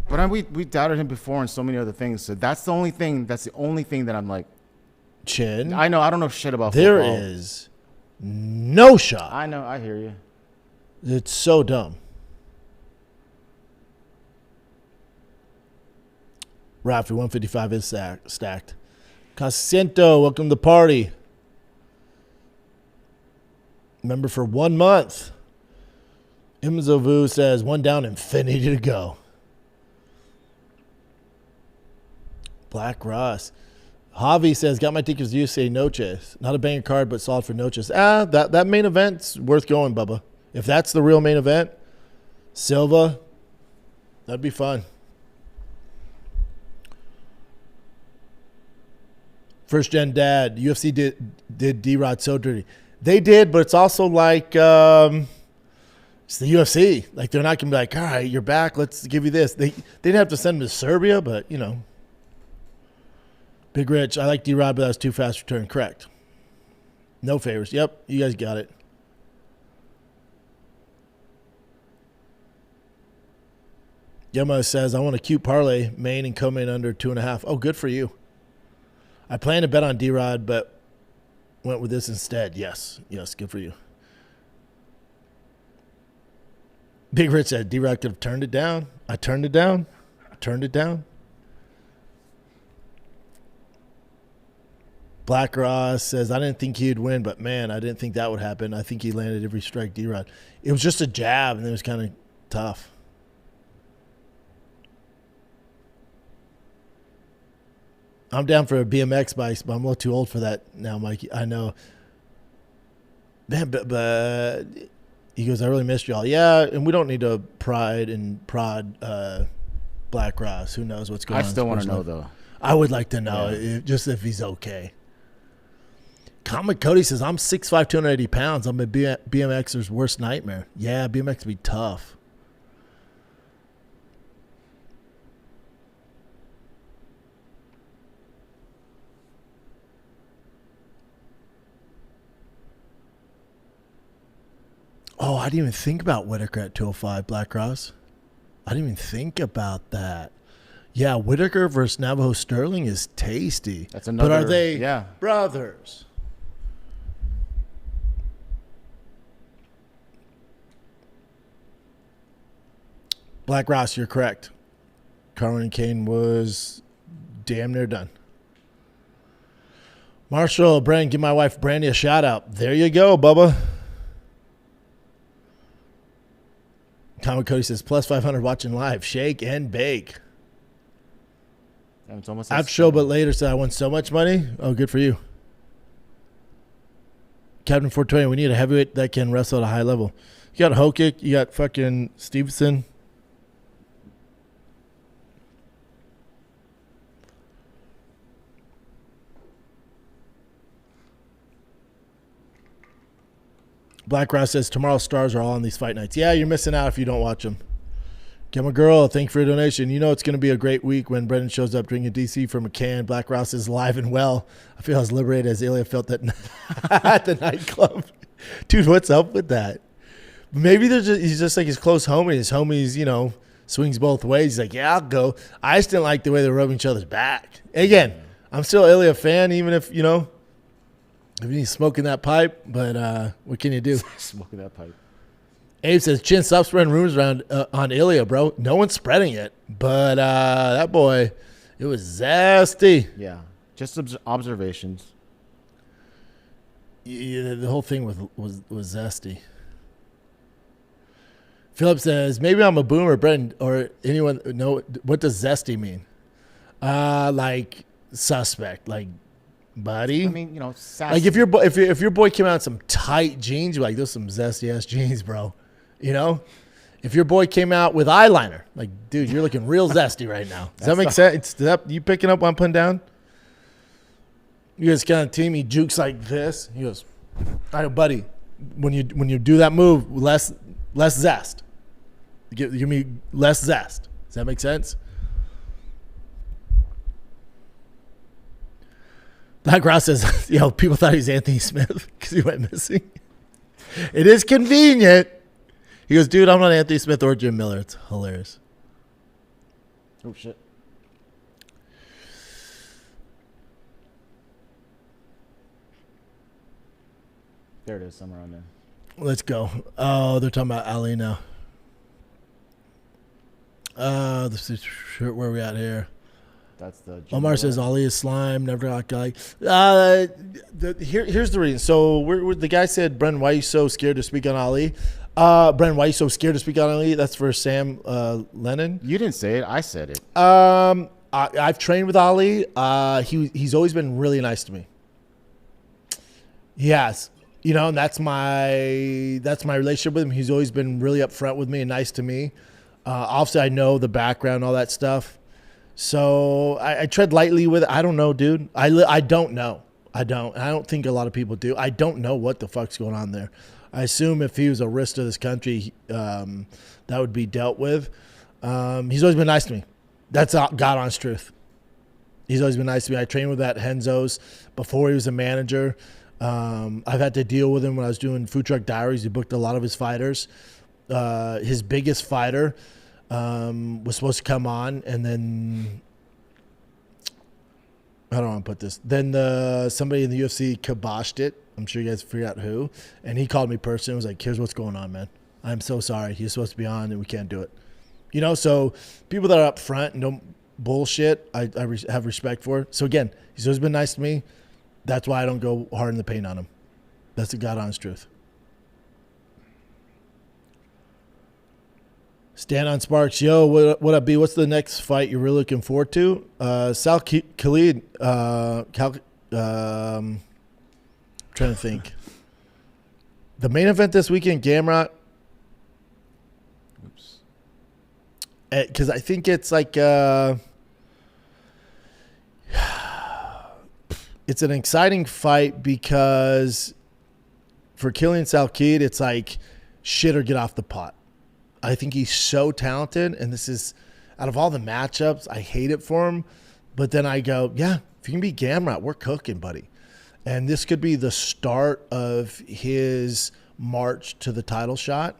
[SPEAKER 4] But we doubted him before and so many other things. So that's the only thing that I'm like,
[SPEAKER 3] Chin.
[SPEAKER 4] I know. I don't know shit about
[SPEAKER 3] there
[SPEAKER 4] football.
[SPEAKER 3] There is no shot.
[SPEAKER 4] I know. I hear you.
[SPEAKER 3] It's so dumb. Rafter 155 is stacked. Casiento, welcome to the party. Member for 1 month. Imzovu says, 1 down, infinity to go. Black Ross. Javi says, got my tickets to UFC Noches. Not a banger card, but solid for Noches. That main event's worth going, Bubba. If that's the real main event, Silva, that'd be fun. First Gen Dad, UFC did D-Rod so dirty. They did, but it's also like it's the UFC. Like, they're not going to be like, all right, you're back. Let's give you this. They didn't have to send him to Serbia, but, you know. Big Rich, I like D-Rod, but that was too fast return. Correct. No favors. Yep, you guys got it. Yama says, I want a cute parlay, main and co-main under 2.5. Oh, good for you. I plan to bet on D-Rod, but went with this instead. Yes, good for you. Big Rich said D-Rod could have turned it down. I turned it down. Black Ross says, I didn't think he'd win, but man, I didn't think that would happen. I think he landed every strike D-Rod. It was just a jab, and it was kind of tough. I'm down for a BMX bike, but I'm a little too old for that now, Mikey. I know. Man, but he goes, I really missed y'all. Yeah, and we don't need to prod Black Ross. Who knows what's going on?
[SPEAKER 4] I still want to know, though.
[SPEAKER 3] I would like to know, just if he's okay. Comic Cody says, I'm 6'5", 280 pounds. I'm a BMXer's worst nightmare. Yeah, BMX would be tough. Oh, I didn't even think about Whitaker at 205, Black Ross. I didn't even think about that. Yeah, Whitaker versus Navajo Stirling is tasty.
[SPEAKER 4] That's another.
[SPEAKER 3] But are they brothers? Black Ross, you're correct. Carwin Kane was damn near done. Marshall, Brandon, give my wife Brandy a shout out. There you go, Bubba. Comic Cody says, plus 500 watching live. Shake and bake.
[SPEAKER 4] It's almost
[SPEAKER 3] After show, but later said, I won so much money. Oh, good for you. Captain 420, we need a heavyweight that can wrestle at a high level. You got Hokic, you got fucking Stevenson. Black Rouse says tomorrow's stars are all on these fight nights. Yeah, you're missing out if you don't watch them. Gemma Girl, thank you for your donation. You know it's going to be a great week when Brendan shows up drinking DC from a can. Black Rouse is alive and well. I feel as liberated as Ilya felt that at the nightclub. Dude, what's up with that? Maybe he's just like his close homie. His homies, you know, swings both ways. He's like, yeah, I'll go. I just didn't like the way they're rubbing each other's back. And again, I'm still Ilya fan, even if, you know, if he's smoking that pipe. But what can you do?
[SPEAKER 4] Smoking that pipe.
[SPEAKER 3] Abe says, Chin, stop spreading rumors around on Ilya, bro. No one's spreading it. But that boy, it was zesty.
[SPEAKER 4] Yeah, just observations.
[SPEAKER 3] Yeah, the whole thing was zesty. Philip says, maybe I'm a boomer, Brendan, or anyone know what does zesty mean? Like suspect, like buddy.
[SPEAKER 4] I mean, you know, sassy.
[SPEAKER 3] Like if your boy came out in some tight jeans, you're like, those some zesty ass jeans, bro. You know, if your boy came out with eyeliner, like, dude, you're looking real zesty right now. Does that make sense? You picking up what I'm putting down? You guys kind of team. He jukes like this. He goes, all right, buddy. When you do that move, less zest. Give me less zest. Does that make sense? Black Ross says, you know, people thought he was Anthony Smith because he went missing. It is convenient. He goes, dude, I'm not Anthony Smith or Jim Miller. It's hilarious.
[SPEAKER 4] Oh, shit. There it is, somewhere on there.
[SPEAKER 3] Let's go. Oh, they're talking about Ali now. Let's see where are we at here?
[SPEAKER 4] That's the
[SPEAKER 3] Omar says Ali is slime, never got guy. Here's the reason. So the guy said, Brendan, why are you so scared to speak on Ali? Brendan, why are you so scared to speak on Ali? That's for Sam Lennon.
[SPEAKER 4] You didn't say it. I said it.
[SPEAKER 3] I've trained with Ali. He's always been really nice to me. He has. You know, and that's my relationship with him. He's always been really upfront with me and nice to me. Obviously, I know the background, all that stuff. So I tread lightly with it. I don't know, dude. I don't know. I don't think a lot of people do. I don't know what the fuck's going on there. I assume if he was a risk to this country, that would be dealt with. He's always been nice to me. That's God honest truth. He's always been nice to me. I trained with that Henzo's before he was a manager. I've had to deal with him when I was doing Food Truck Diaries. He booked a lot of his fighters. His biggest fighter was supposed to come on, and then I don't want to put this. Then somebody in the UFC kiboshed it. I'm sure you guys figured out who. And he called me personally and was like, here's what's going on, man. I'm so sorry. He's supposed to be on, and we can't do it. You know, so people that are up front and don't bullshit, I have respect for. So, again, he's always been nice to me. That's why I don't go hard in the paint on him. That's the God honest truth. Stand on Sparks. Yo, what up, B? What's the next fight you're really looking forward to? Sal Khalid. Trying to think. The main event this weekend, Gamrot. Oops. Because I think it's like it's an exciting fight because for Killian Salkid, it's like shit or get off the pot. I think he's so talented, and this is out of all the matchups, I hate it for him. But then I go, yeah, if you can beat Gamrot, we're cooking, buddy. And this could be the start of his march to the title shot.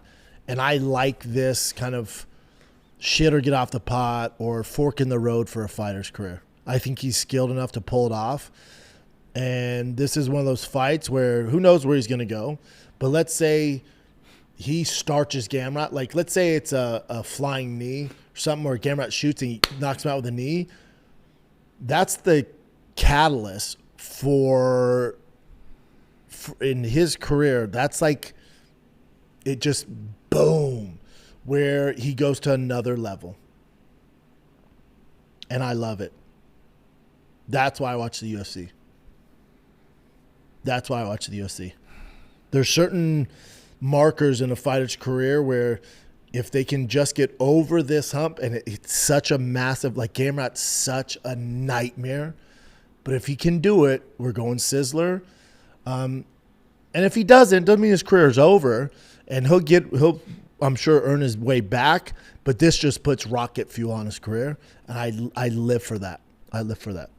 [SPEAKER 3] And I like this kind of shit or get off the pot or fork in the road for a fighter's career. I think he's skilled enough to pull it off. And this is one of those fights where who knows where he's going to go. But let's say he starches Gamrot. Like, let's say it's a flying knee or something where Gamrot shoots and he knocks him out with a knee. That's the catalyst for in his career. That's like it just boom, where he goes to another level. And I love it. That's why I watch the UFC. That's why I watch the UFC. There's certain markers in a fighter's career where if they can just get over this hump, and it's such a massive, like Gamrot's such a nightmare, but if he can do it, we're going Sizzler. And if he doesn't mean his career is over, and he'll I'm sure earn his way back. But this just puts rocket fuel on his career, and I live for that. I live for that.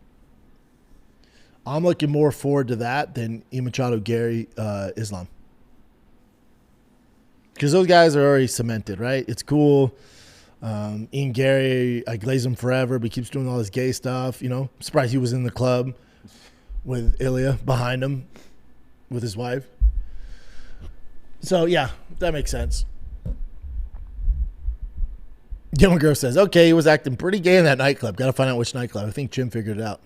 [SPEAKER 3] I'm looking more forward to that than Machado, Gary, Islam. Because those guys are already cemented, right? It's cool. Ian Gary, I glaze him forever, but he keeps doing all this gay stuff. I'm surprised he was in the club with Ilya behind him with his wife. So, yeah, that makes sense. Gilman Grove says, okay, he was acting pretty gay in that nightclub. Got to find out which nightclub. I think Jim figured it out.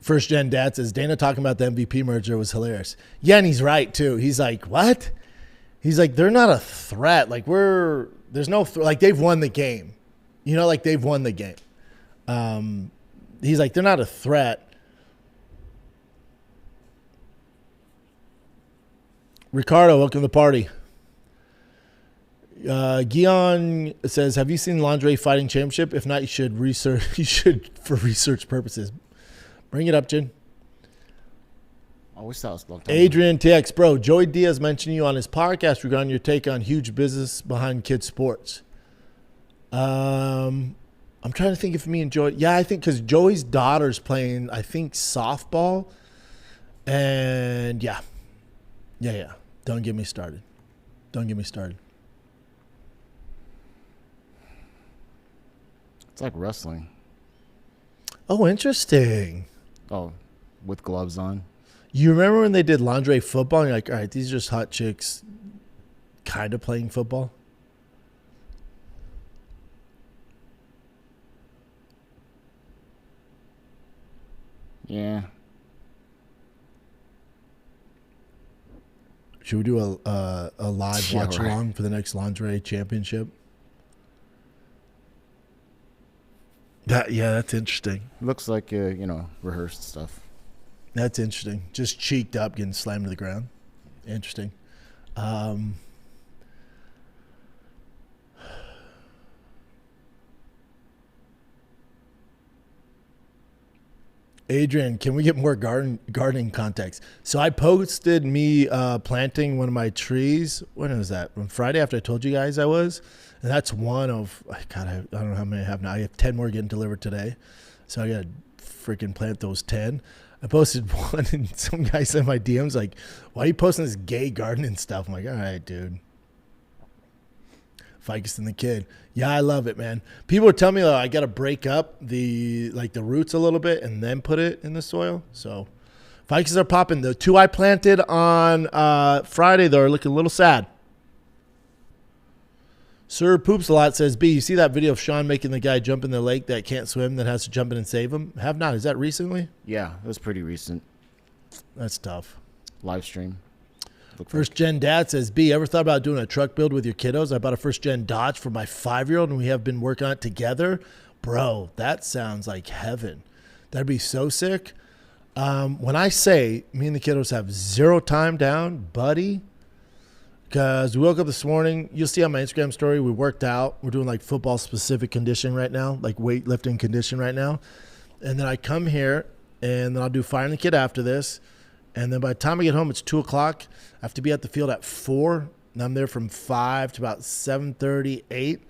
[SPEAKER 3] First Gen Dad says, Dana talking about the MVP merger was hilarious. Yeah, and he's right, too. He's like, what? He's like, they're not a threat. Like, there's no, like, they've won the game. Like, they've won the game. He's like, they're not a threat. Ricardo, welcome to the party. Guion says, have you seen Lingerie Fighting Championship? If not, you should research. You should for research purposes. Bring it up, Jin.
[SPEAKER 4] I wish that was a long time
[SPEAKER 3] Adrian TX, bro. Joey Diaz mentioned you on his podcast regarding your take on huge business behind kids' sports. I'm trying to think if me and Joey. Yeah, I think because Joey's daughter's playing, I think, softball. And yeah. Don't get me started.
[SPEAKER 4] It's like wrestling.
[SPEAKER 3] Oh, interesting.
[SPEAKER 4] Oh, with gloves on.
[SPEAKER 3] You remember when they did lingerie football? And you're like, all right, these are just hot chicks kind of playing football.
[SPEAKER 4] Yeah.
[SPEAKER 3] Should we do a live watch along for the next lingerie championship? That's interesting.
[SPEAKER 4] Looks like rehearsed stuff.
[SPEAKER 3] That's interesting. Just cheeked up, getting slammed to the ground. Interesting. Adrian, can we get more gardening context? So I posted me planting one of my trees. When was that? On Friday after I told you guys I was. And that's one of, God, I don't know how many I have now. I have 10 more getting delivered today. So I got to freaking plant those 10. I posted one and some guy sent my DMs like, why are you posting this gay gardening stuff? I'm like, all right, dude. Ficus and the kid. Yeah, I love it, man. People are telling me I got to break up the roots a little bit and then put it in the soil. So Ficus are popping. The two I planted on Friday, though, are looking a little sad. Sir Poops a lot says, B, you see that video of Sean making the guy jump in the lake that can't swim that has to jump in and save him? Have not. Is that recently?
[SPEAKER 4] Yeah, it was pretty recent.
[SPEAKER 3] That's tough.
[SPEAKER 4] Live stream.
[SPEAKER 3] First Gen Dad says, B, ever thought about doing a truck build with your kiddos? I bought a first gen Dodge for my 5-year-old and we have been working on it together. Bro, that sounds like heaven. That'd be so sick. When I say me and the kiddos have zero time down, buddy, because we woke up this morning, you'll see on my Instagram story, we worked out. We're doing like football specific conditioning right now, like weightlifting condition right now. And then I come here and then I'll do Fire and the Kid after this. And then by the time I get home, it's 2 o'clock. I have to be at the field at 4. And I'm there from 5 to about 7:30, 8.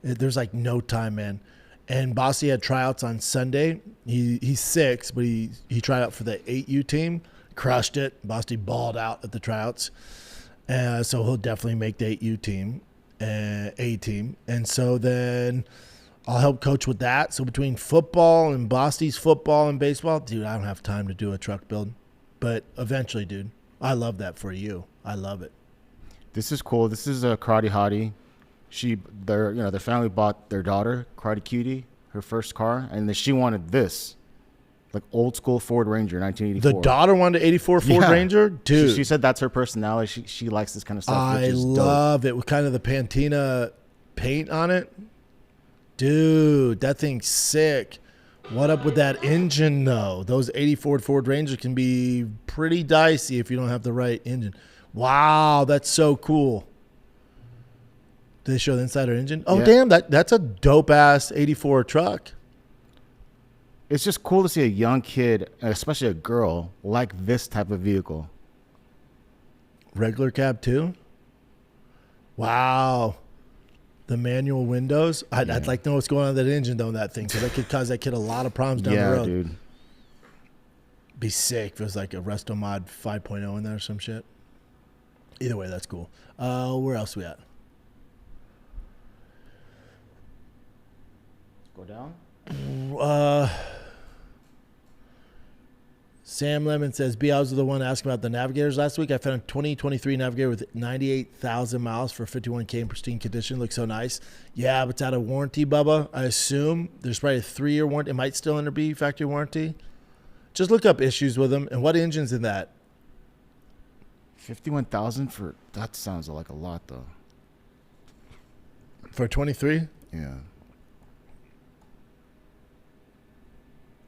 [SPEAKER 3] There's like no time, man. And Bossy had tryouts on Sunday. He's 6, but he tried out for the 8U team. Crushed it. Bossy balled out at the tryouts. So he'll definitely make the 8U team, A team. And so then I'll help coach with that. So between football and Bossy's football and baseball, dude, I don't have time to do a truck build. But eventually, dude, I love that for you. I love it.
[SPEAKER 4] This is cool. This is a Karate Hottie. Their family bought their daughter, Karate Cutie, her first car, and then she wanted this, like old school Ford Ranger, 1984.
[SPEAKER 3] The daughter wanted an 84 Ford Ranger? Dude.
[SPEAKER 4] She said that's her personality. She likes this kind of stuff.
[SPEAKER 3] I love it with kind of the patina paint on it. Dude, that thing's sick. What up with that engine, though? Those 84 Ford Rangers can be pretty dicey if you don't have the right engine. Wow, that's so cool. Did they show the inside of the engine? Oh, yeah. Damn, that's a dope-ass 84 truck.
[SPEAKER 4] It's just cool to see a young kid, especially a girl, like this type of vehicle.
[SPEAKER 3] Regular cab too? Wow. The manual windows. I'd like to know what's going on with that engine though in that thing, because that could cause that kid a lot of problems down the road.
[SPEAKER 4] Yeah, dude.
[SPEAKER 3] Be sick if it was like a Resto Mod 5.0 in there or some shit. Either way, that's cool. Where else we at?
[SPEAKER 4] Go down.
[SPEAKER 3] Sam Lemon says, B, I was the one asking about the Navigators last week. I found a 2023 Navigator with 98,000 miles for $51K in pristine condition. Looks so nice. Yeah, but it's out of warranty, Bubba. I assume there's probably a 3-year warranty. It might still under be factory warranty. Just look up issues with them. And what engine's in that?
[SPEAKER 4] 51,000 for that sounds like a lot though.
[SPEAKER 3] For 23?
[SPEAKER 4] Yeah.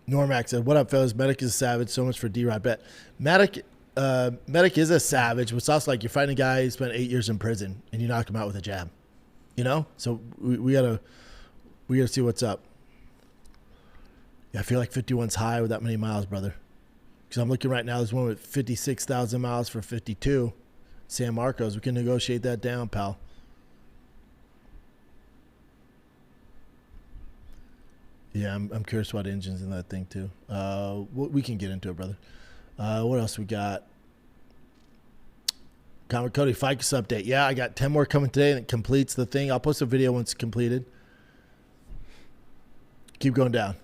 [SPEAKER 3] Normac said, what up, fellas? Medic is a savage. So much for D-Rod bet. Medic is a savage, but it's also like you're fighting a guy who spent 8 years in prison and you knocked him out with a jab. You know? So we gotta see what's up. Yeah, I feel like 51's high with that many miles, brother. Because I'm looking right now, there's one with 56,000 miles for 52. San Marcos. We can negotiate that down, pal. Yeah, I'm curious what engine's in that thing, too. We can get into it, brother. What else we got? Comic Cody, Ficus update. Yeah, I got 10 more coming today, and it completes the thing. I'll post a video once it's completed. Keep going down.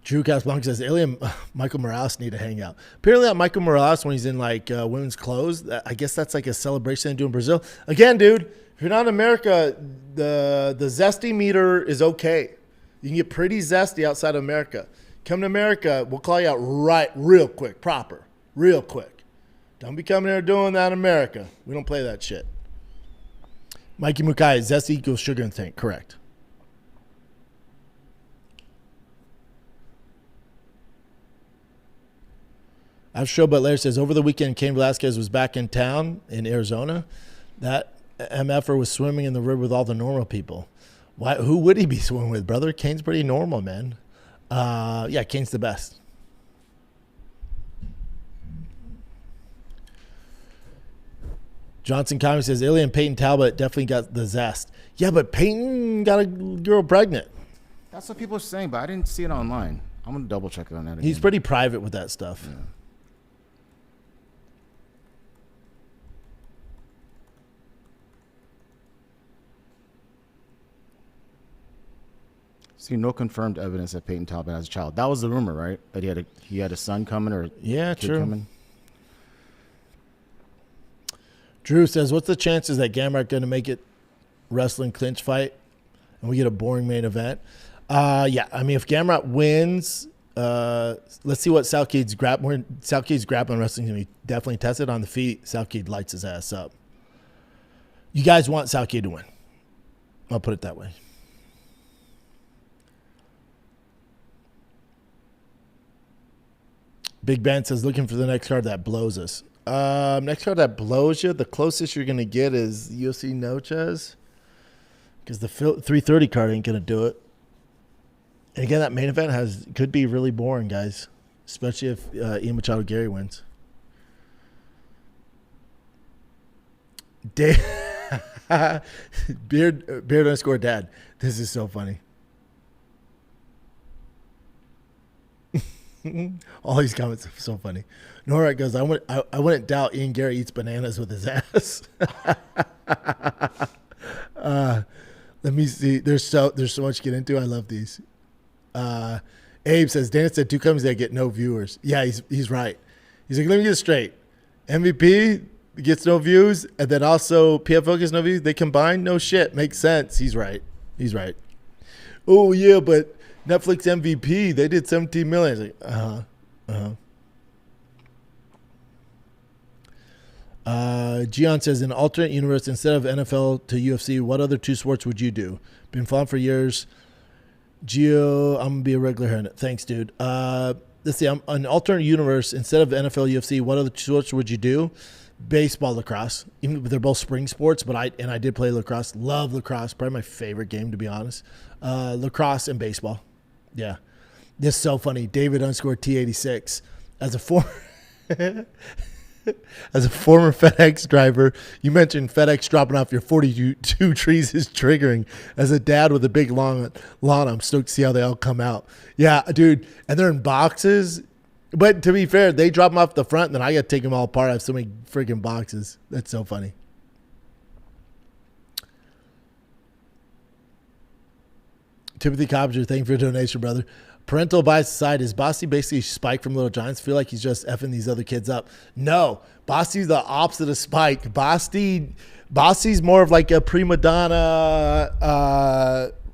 [SPEAKER 3] Drew Casablanca says, Alien Michael Morales need to hang out. Apparently, that Michael Morales, when he's in, like, women's clothes, I guess that's like a celebration they do in Brazil. Again, dude, if you're not in America, the zesty meter is okay. You can get pretty zesty outside of America. Come to America, we'll call you out real quick, proper, real quick. Don't be coming here doing that in America. We don't play that shit. Mikey Mukai, zesty equals sugar in the tank. Correct. After Schaub Lair says, over the weekend, Cain Velasquez was back in town in Arizona. That MFer was swimming in the river with all the normal people. Why? Who would he be swimming with, brother? Cain's pretty normal, man. Yeah, Cain's the best. Johnson Comics says, Ilya and Peyton Talbot definitely got the zest. Yeah, but Peyton got a girl pregnant.
[SPEAKER 4] That's what people are saying, but I didn't see it online. I'm going to double check it on that again.
[SPEAKER 3] He's pretty private with that stuff.
[SPEAKER 4] Yeah. See, no confirmed evidence that Peyton Talbot has a child. That was the rumor, right? That he had a son coming or a kid coming.
[SPEAKER 3] Drew says, what's the chances that Gamrot going to make it wrestling clinch fight and we get a boring main event? Yeah, I mean, if Gamrot wins, let's see what Southgate's grappling wrestling is going to be definitely tested on the feet. Southgate lights his ass up. You guys want Southgate to win. I'll put it that way. Big Ben says, looking for the next card that blows us. Next card that blows you, the closest you're going to get is UFC Noches. Because the 330 card ain't going to do it. And again, that main event could be really boring, guys. Especially if Ian Machado Gary wins. Beard underscore dad. This is so funny. All these comments are so funny. Nora goes, I wouldn't doubt Ian Gary eats bananas with his ass. Let me see. There's so much to get into. I love these. Abe says, Dana said 2 companies that get no viewers. Yeah, he's right. He's like, let me get it straight. MVP gets no views, and then also PFL gets no views. They combine? No shit. Makes sense. He's right. Oh, yeah, but Netflix MVP, they did 17 million. I was like, Gian says, in an alternate universe, instead of NFL to UFC, what other 2 sports would you do? Been following for years. Gio, I'm going to be a regular here. Thanks, dude. Let's see. An alternate universe, instead of NFL, UFC, what other 2 sports would you do? Baseball, lacrosse. Even they're both spring sports, but I did play lacrosse. Love lacrosse. Probably my favorite game, to be honest. Lacrosse and baseball. Yeah. This is so funny. David _T86. As a former FedEx driver, you mentioned FedEx dropping off your 42 trees is triggering. As a dad with a big lawn, I'm stoked to see how they all come out. Yeah, dude. And they're in boxes. But to be fair, they drop them off the front, and then I got to take them all apart. I have so many freaking boxes. That's so funny. Timothy Cobger, thank you for your donation, brother. Parental bias aside, is Bossy basically Spike from Little Giants? Feel like he's just effing these other kids up. No, Bossy's the opposite of Spike. Bossy's more of like a prima donna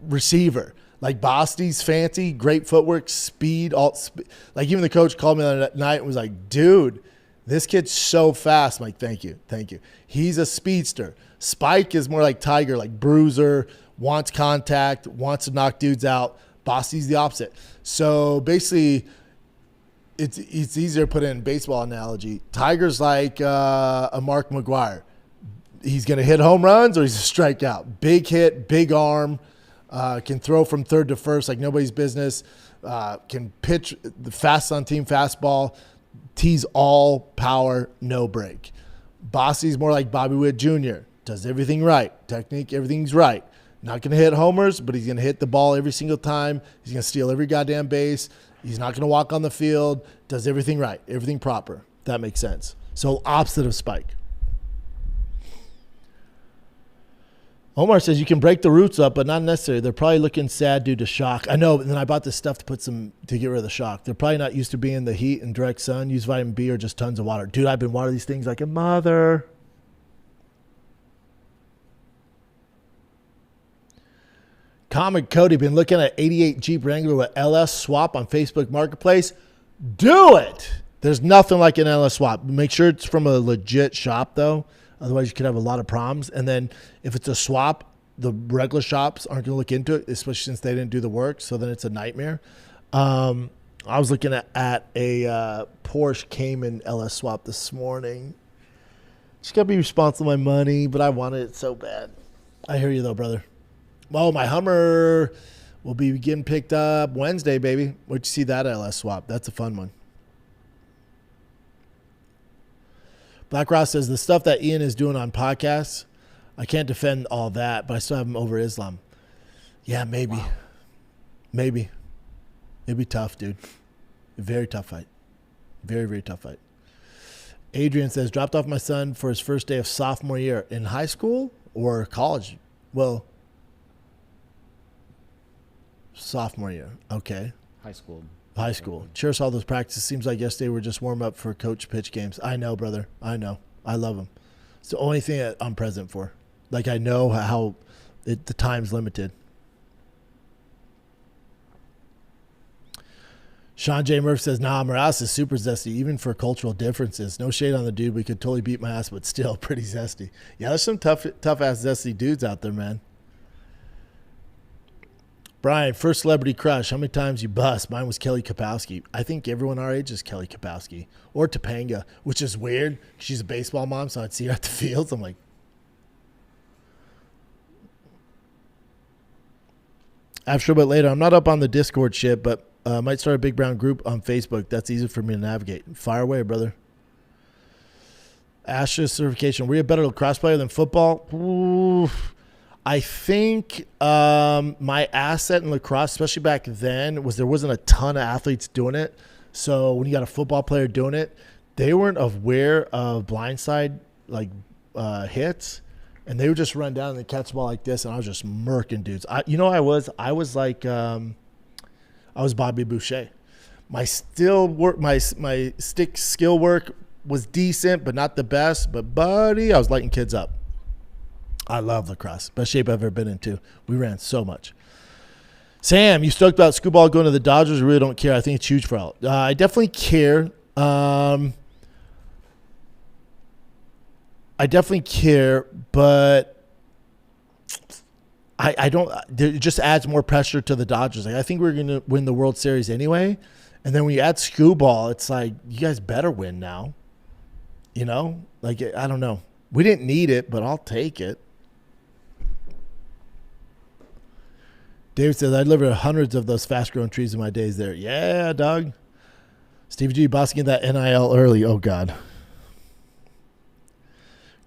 [SPEAKER 3] receiver. Like Bossy's fancy, great footwork, speed. Like even the coach called me the other night and was like, dude, this kid's so fast. I'm like, thank you. He's a speedster. Spike is more like Tiger, like bruiser, wants contact, wants to knock dudes out. Bossy's the opposite. So basically, it's easier to put in baseball analogy. Tiger's like a Mark McGwire. He's going to hit home runs or he's a strikeout. Big hit, big arm, can throw from third to first like nobody's business, can pitch the fast on team fastball, tees all power, no break. Bossy's more like Bobby Witt Jr. Does everything right. Technique, everything's right. Not going to hit homers, but he's going to hit the ball every single time. He's going to steal every goddamn base. He's not going to walk on the field. Does everything right, everything proper. That makes sense. So opposite of Spike. Omar says you can break the roots up, but not necessary. They're probably looking sad due to shock. I know, and then I bought this stuff to get rid of the shock. They're probably not used to being in the heat and direct sun. Use vitamin B or just tons of water. Dude, I've been watering these things like a mother. Comic Cody, been looking at 88 Jeep Wrangler with LS swap on Facebook Marketplace. Do it. There's nothing like an LS swap. Make sure it's from a legit shop, though. Otherwise, you could have a lot of problems. And then if it's a swap, the regular shops aren't going to look into it, especially since they didn't do the work. So then it's a nightmare. I was looking at a Porsche Cayman LS swap this morning. Just got to be responsible with my money, but I wanted it so bad. I hear you, though, brother. Well, my Hummer will be getting picked up Wednesday, baby. Where'd you see that LS swap? That's a fun one. Black Ross says, the stuff that Ian is doing on podcasts, I can't defend all that, but I still have him over Islam. Yeah, maybe. Wow. Maybe. It'd be tough, dude. Very tough fight. Very, very tough fight. Adrian says, dropped off my son for his first day of sophomore year in high school or college. Well, sophomore year. Okay.
[SPEAKER 4] High school.
[SPEAKER 3] Cheers all those practices. Seems like yesterday we're just warm up for coach pitch games. I know, brother. I know. I love them. It's the only thing that I'm present for. Like, I know how the time's limited. Sean J. Murphy says, nah, Morales is super zesty, even for cultural differences. No shade on the dude. We could totally beat my ass, but still pretty zesty. Yeah, there's some tough ass zesty dudes out there, man. Brian, first celebrity crush. How many times you bust? Mine was Kelly Kapowski. I think everyone our age is Kelly Kapowski. Or Topanga, which is weird. She's a baseball mom, so I'd see her at the fields. I'm like, after a bit later, I'm not up on the Discord shit, but might start a big brown group on Facebook. That's easy for me to navigate. Fire away, brother. ASHA certification. Were you a better lacrosse player than football? Ooh. I think my asset in lacrosse, especially back then, was there wasn't a ton of athletes doing it. So when you got a football player doing it, they weren't aware of blindside hits, and they would just run down and they catch the ball like this, and I was just murking dudes. I was Bobby Boucher. My stick skill work was decent, but not the best. But buddy, I was lighting kids up. I love lacrosse. Best shape I've ever been in, too. We ran so much. Sam, you stoked about Scooball going to the Dodgers? I really don't care. I think it's huge for all. I definitely care. But I don't. It just adds more pressure to the Dodgers. Like, I think we're going to win the World Series anyway. And then when you add Scooball, it's like, you guys better win now. You know? Like, I don't know. We didn't need it, but I'll take it. David says, I delivered hundreds of those fast-growing trees in my days there. Yeah, dog. Steve G, bossing that NIL early. Oh, God.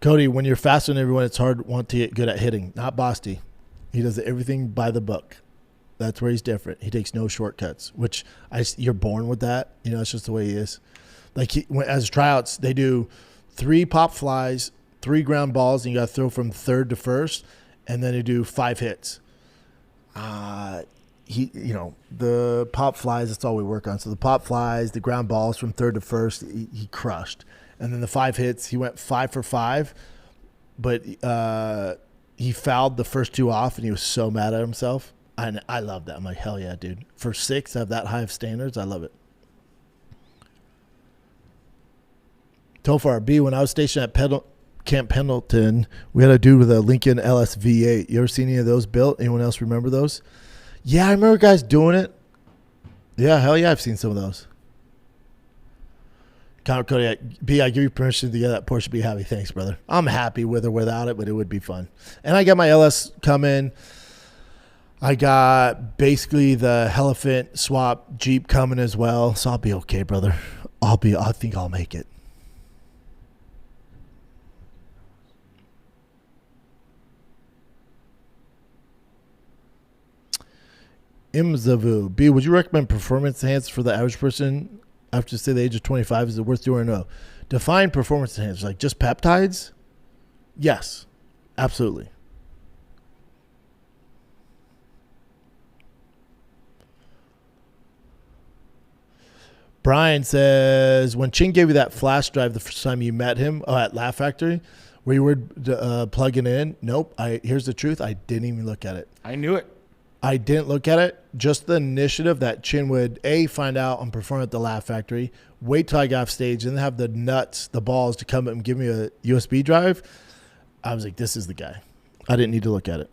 [SPEAKER 3] Cody, when you're faster than everyone, it's hard to want to get good at hitting. Not Bosty. He does everything by the book. That's where he's different. He takes no shortcuts, which you're born with that. You know, it's just the way he is. Like, as tryouts, they do 3 pop flies, 3 ground balls, and you got to throw from third to first, and then they do 5 hits. The pop flies, that's all we work on. So the pop flies, the ground balls from third to first, he crushed. And then the 5 hits, he went 5 for 5, but he fouled the first 2 off, and he was so mad at himself. And I love that. I'm like, hell yeah, dude. For 6, have that high of standards, I love it. Tofar B, when I was stationed at Camp Pendleton, we had a dude with a Lincoln LSV8. You ever seen any of those built? Anyone else remember those? Yeah, I remember guys doing it. Yeah, hell yeah, I've seen some of those. Cody, B, I give you permission to get that Porsche B heavy. Thanks, brother. I'm happy with or without it, but it would be fun. And I got my LS coming. I got basically the Elephant swap Jeep coming as well, so I'll be okay, brother. I think I'll make it. Imzavu. B, would you recommend performance enhancers for the average person after, say, the age of 25? Is it worth doing or no? Define performance enhancers. Like just peptides? Yes, absolutely. Brian says, when Ching gave you that flash drive the first time you met him at Laugh Factory, where you were plugging in, nope. Here's the truth. I didn't even look at it.
[SPEAKER 4] I knew it.
[SPEAKER 3] I didn't look at it. Just the initiative that Chin would, find out and perform at the Laugh Factory, wait till I got off stage, and then have the nuts, the balls to come up and give me a USB drive. I was like, this is the guy. I didn't need to look at it.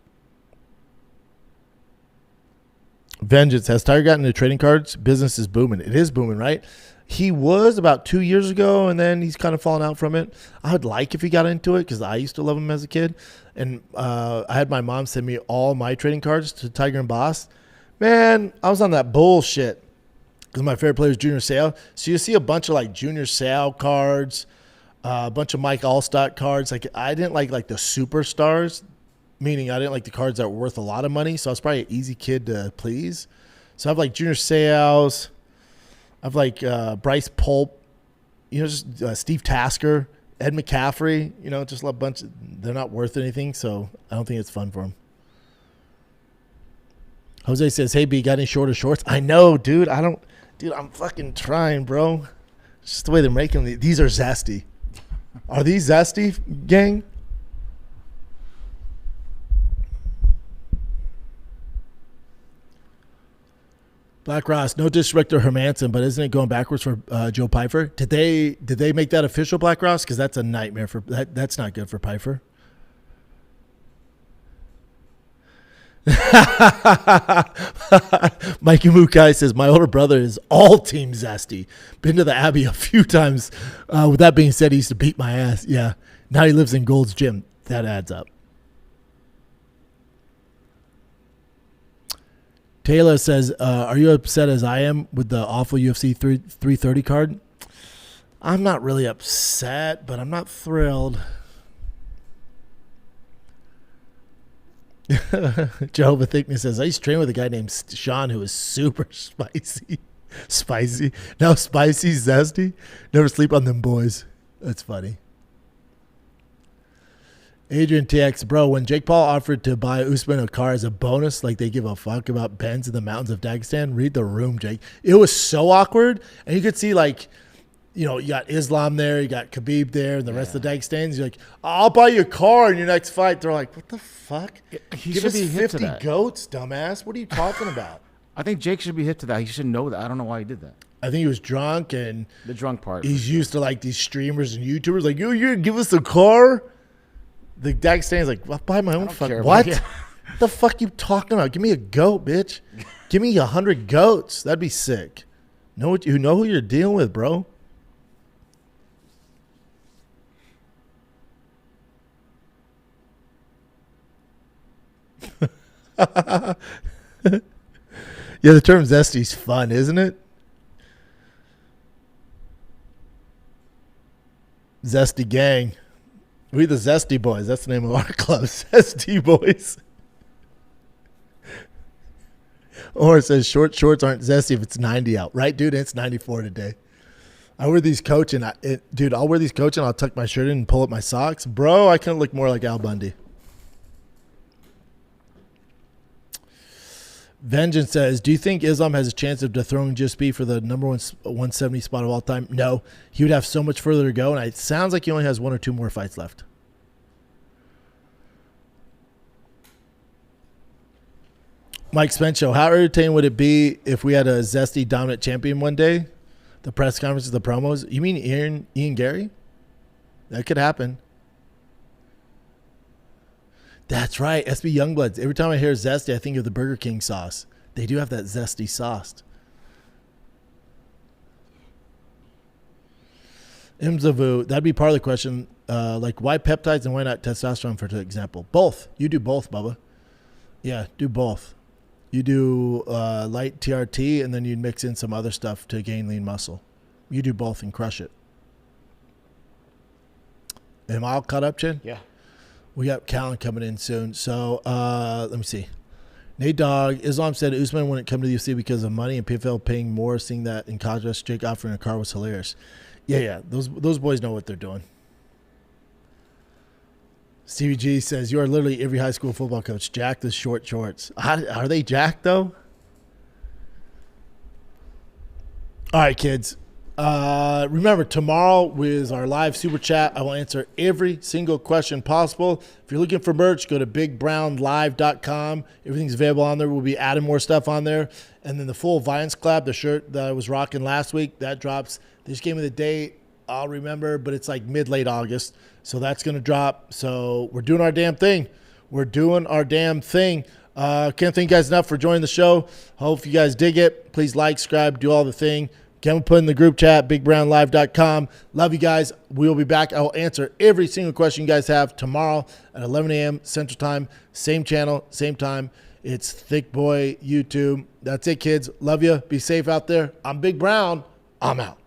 [SPEAKER 3] Vengeance. Has Tiger gotten into trading cards? Business is booming. It is booming, right? He was about 2 years ago, and then he's kind of fallen out from it. I would like if he got into it because I used to love him as a kid. And I had my mom send me all my trading cards to Tiger and Boss. Man, I was on that bullshit because my favorite player is Junior Seau. So you see a bunch of like Junior Seau cards, a bunch of Mike Allstott cards. Like I didn't like the superstars, meaning I didn't like the cards that were worth a lot of money. So I was probably an easy kid to please. So I have like Junior Seau's. I have like Bryce Pulp, just Steve Tasker, Ed McCaffrey, just a bunch of, they're not worth anything, so I don't think it's fun for them. Jose says, hey, B, got any shorter shorts? I know, dude. I'm fucking trying, bro. It's just the way they're making them. These are zesty. Are these zesty, gang? Black Ross, no disrespect to Hermanson, but isn't it going backwards for Joe Pyfer? Did they make that official, Black Ross? Because that's a nightmare for that's not good for Pyfer. Mikey Mukai says, my older brother is all team zesty. Been to the Abbey a few times. With that being said, he used to beat my ass. Yeah. Now he lives in Gold's Gym. That adds up. Taylor says, are you upset as I am with the awful UFC 330 card? I'm not really upset, but I'm not thrilled. Jehovah Thickness says, I used to train with a guy named Sean who was super spicy. Spicy. Now spicy, zesty. Never sleep on them boys. That's funny. Adrian TX, bro, when Jake Paul offered to buy Usman a car as a bonus, like they give a fuck about Benz in the mountains of Dagestan, read the room, Jake. It was so awkward. And you could see, like, you got Islam there, you got Khabib there, and the rest of the Dagestans. You're like, I'll buy you a car in your next fight. They're like, what the fuck? Give us 50 goats, dumbass. What are you talking about?
[SPEAKER 4] I think Jake should be hit to that. He should know that. I don't know why he did that.
[SPEAKER 3] I think he was drunk, and
[SPEAKER 4] the drunk part.
[SPEAKER 3] He's used to, like, these streamers and YouTubers, like, you're going to give us a car? The Dagestan's like, I'll buy my own fucking. What? What the fuck you talking about? Give me a goat, bitch. Give me 100 goats. That'd be sick. You know who you're dealing with, bro. Yeah, the term zesty's fun, isn't it? Zesty Gang. We the Zesty Boys. That's the name of our club. Zesty Boys. Or it says short shorts aren't zesty if it's 90 out. Right, dude? It's 94 today. I wear these Coach and I'll wear these Coach and I'll tuck my shirt in and pull up my socks. Bro, I couldn't look more like Al Bundy. Vengeance says, do you think Islam has a chance of dethroning GSP for the number 170 spot of all time? No. He would have so much further to go, and it sounds like he only has 1 or 2 more fights left. Mike Spencho, how irritating would it be if we had a zesty dominant champion one day? The press conferences, the promos. You mean Ian Gary? That could happen. That's right, SB Youngbloods. Every time I hear zesty, I think of the Burger King sauce. They do have that zesty sauce. Imzavu, that'd be part of the question. Like, why peptides and why not testosterone, for example? Both. You do both, Bubba. Yeah, do both. You do light TRT, and then you'd mix in some other stuff to gain lean muscle. You do both and crush it. Am I all caught up, Chin?
[SPEAKER 4] Yeah.
[SPEAKER 3] We got Callan coming in soon. So let me see. Nate Dogg, Islam said Usman wouldn't come to the UFC because of money and PFL paying more. Seeing that in contrast, Jake offering a car was hilarious. Yeah. Those boys know what they're doing. Stevie G says, you are literally every high school football coach. Jack the short shorts. Are they jacked, though? All right, kids. Remember, tomorrow is our live super chat. I will answer every single question possible. If you're looking for merch, go to bigbrownlive.com. Everything's available on there. We'll be adding more stuff on there. And then the full Viance Collab, the shirt that I was rocking last week, that drops. They just gave me the date. I'll remember, but it's like mid-late August. So that's going to drop. So we're doing our damn thing. Can't thank you guys enough for joining the show. Hope you guys dig it. Please like, subscribe, do all the thing. Kevin put in the group chat, bigbrownlive.com. Love you guys. We will be back. I will answer every single question you guys have tomorrow at 11 a.m. Central Time. Same channel, same time. It's Thick Boy YouTube. That's it, kids. Love you. Be safe out there. I'm Big Brown. I'm out.